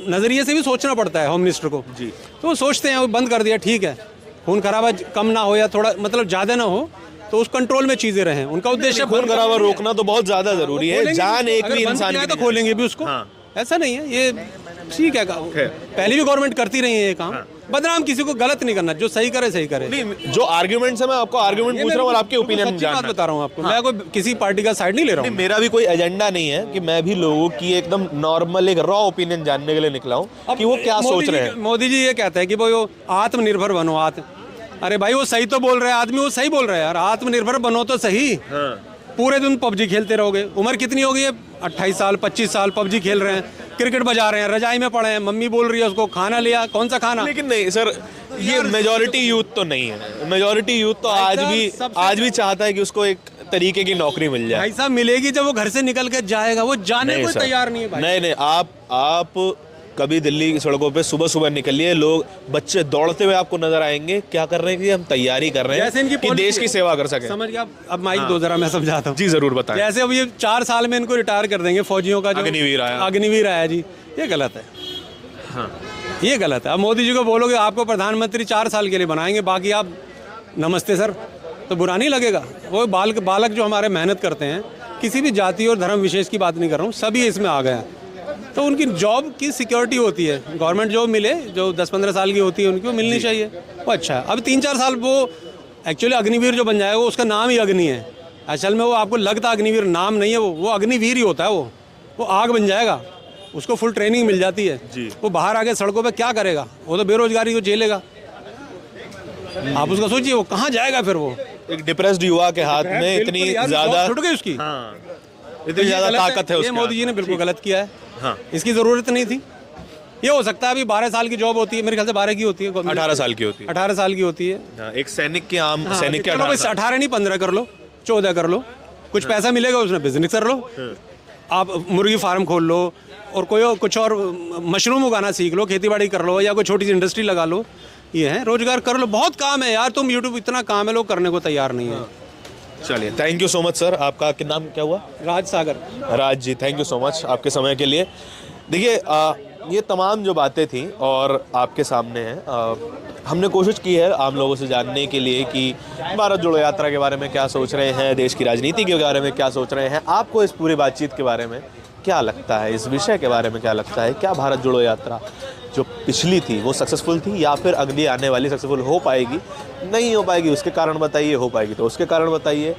नज़रिए से भी सोचना पड़ता है होम मिनिस्टर को जी। तो वो सोचते हैं, वो बंद कर दिया, ठीक है, खून खराबा कम ना हो या थोड़ा मतलब ज़्यादा ना हो, तो उस कंट्रोल में चीज़ें रहें, उनका उद्देश्य खून खराबा रोकना तो बहुत ज़्यादा ज़रूरी है, जान एक भी इंसान की तो खोलेंगे भी उसको, ऐसा नहीं है, ये ठीक है, पहले भी गवर्नमेंट करती रही है ये काम, बदनाम किसी को गलत नहीं करना, जो सही करे सही करे। नहीं, जो आर्ग्यूमेंट्स है मैं आपको आर्ग्यूमेंट पूछ रहा हूँ और आपके ओपिनियन जानना है। बता रहा हूँ आपको, मैं कोई किसी पार्टी का साइड नहीं ले रहा हूँ। मेरा भी कोई एजेंडा नहीं है कि मैं भी लोगों की एकदम नॉर्मल एक रॉ ओपिनियन जानने के लिए निकला हूँ कि वो क्या सोच रहे हैं। मोदी जी ये कहते हैं कि भाई वो आत्मनिर्भर बनो, अरे भाई वो सही तो बोल रहे हैं आदमी, वो सही बोल रहे हैं यार, आत्मनिर्भर बनो तो सही। पूरे दिन पबजी खेलते रहोगे, उम्र कितनी हो गई है, 28 साल 25 साल पबजी खेल रहे हैं, क्रिकेट बजा रहे हैं, रजाई में पड़े हैं, मम्मी बोल रही है उसको खाना लिया, कौन सा खाना। लेकिन नहीं सर, ये मेजॉरिटी यूथ तो नहीं है, मेजॉरिटी यूथ तो आज भी चाहता है कि उसको एक तरीके की नौकरी मिल जाए। भाई साहब मिलेगी जब वो घर से निकल के जाएगा, वो जाने को तैयार नहीं है भाई। नहीं, आप कभी दिल्ली की सड़कों पे सुबह निकलिए, लोग बच्चे दौड़ते हुए आपको नजर आएंगे, क्या कर रहे हैं कि हम तैयारी कर रहे हैं कि देश की सेवा कर सकें। समझ गया, अब माइक दो जरा, मैं समझाता हूँ। जी जरूर बताएं। जैसे अब ये 4 साल में इनको रिटायर कर देंगे फौजियों का, जो अग्निवीर आया जी, ये गलत है। हाँ ये गलत है। अब मोदी जी को बोलोगे आपको प्रधानमंत्री 4 साल के लिए बनाएंगे, बाकी आप नमस्ते सर, तो बुरा नहीं लगेगा। वो बालक जो हमारे मेहनत करते हैं, किसी भी जाति और धर्म विशेष की बात नहीं कर रहा हूँ, सभी इसमें आ गए हैं, तो उनकी जॉब की सिक्योरिटी होती है, गवर्नमेंट जॉब मिले, जो 10-15 साल की होती है उनकी, वो मिलनी चाहिए, वो अच्छा है। अब 3-4 साल वो एक्चुअली अग्निवीर जो बन जाएगा, वो उसका नाम ही अग्नि है, असल में वो आपको लगता अग्निवीर नाम नहीं है, वो अग्निवीर ही होता है, वो आग बन जाएगा, उसको फुल ट्रेनिंग मिल जाती है जी। वो बाहर आके सड़कों पे क्या करेगा, वो तो बेरोजगारी को झेलेगा। आप उसका सोचिए वो कहाँ जाएगा फिर। वो एक डिप्रेस्ड युवा के हाथ में इतनी ज्यादा छूट गई उसकी, इतनी ज्यादा ताकत है, ये मोदी जी ने बिल्कुल गलत किया है। हाँ। इसकी जरूरत नहीं थी। ये हो सकता है अभी 12 साल की जॉब होती है, मेरे ख्याल से 12 की होती है, 18 साल की होती है, 18 साल की होती है। एक सैनिक के आम सैनिक के 18 नहीं 15 कर लो, 14 कर लो, कुछ पैसा मिलेगा उसमें बिजनेस कर लो, आप मुर्गी फार्म खोल लो, और कोई कुछ और मशरूम उगाना सीख लो, खेती बाड़ी कर लो, या कोई छोटी सी इंडस्ट्री लगा लो, ये है रोजगार कर लो। बहुत काम है यार, तुम यूट्यूब इतना काम है, लोग करने को तैयार नहीं है। चलिए, thank you so much sir. आपका नाम क्या हुआ? राज सागर। Raj ji, thank you so much आपके समय के लिए। देखिए ये तमाम जो बातें थी और आपके सामने हैं, हमने कोशिश की है आम लोगों से जानने के लिए कि भारत जोड़ो यात्रा के बारे में क्या सोच रहे हैं, देश की राजनीति के बारे में क्या सोच रहे हैं, आपको इस पूरी बातचीत के बारे में क्या लगता है, इस विषय के बारे में क्या लगता है, क्या भारत जोड़ो यात्रा जो पिछली थी वो सक्सेसफुल थी, या फिर अगली आने वाली सक्सेसफुल हो पाएगी, नहीं हो पाएगी, उसके कारण बताइए, हो पाएगी तो उसके कारण बताइए।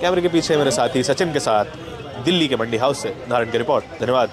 कैमरे के पीछे मेरे साथी सचिन के साथ दिल्ली के मंडी हाउस से नारायण की रिपोर्ट। धन्यवाद।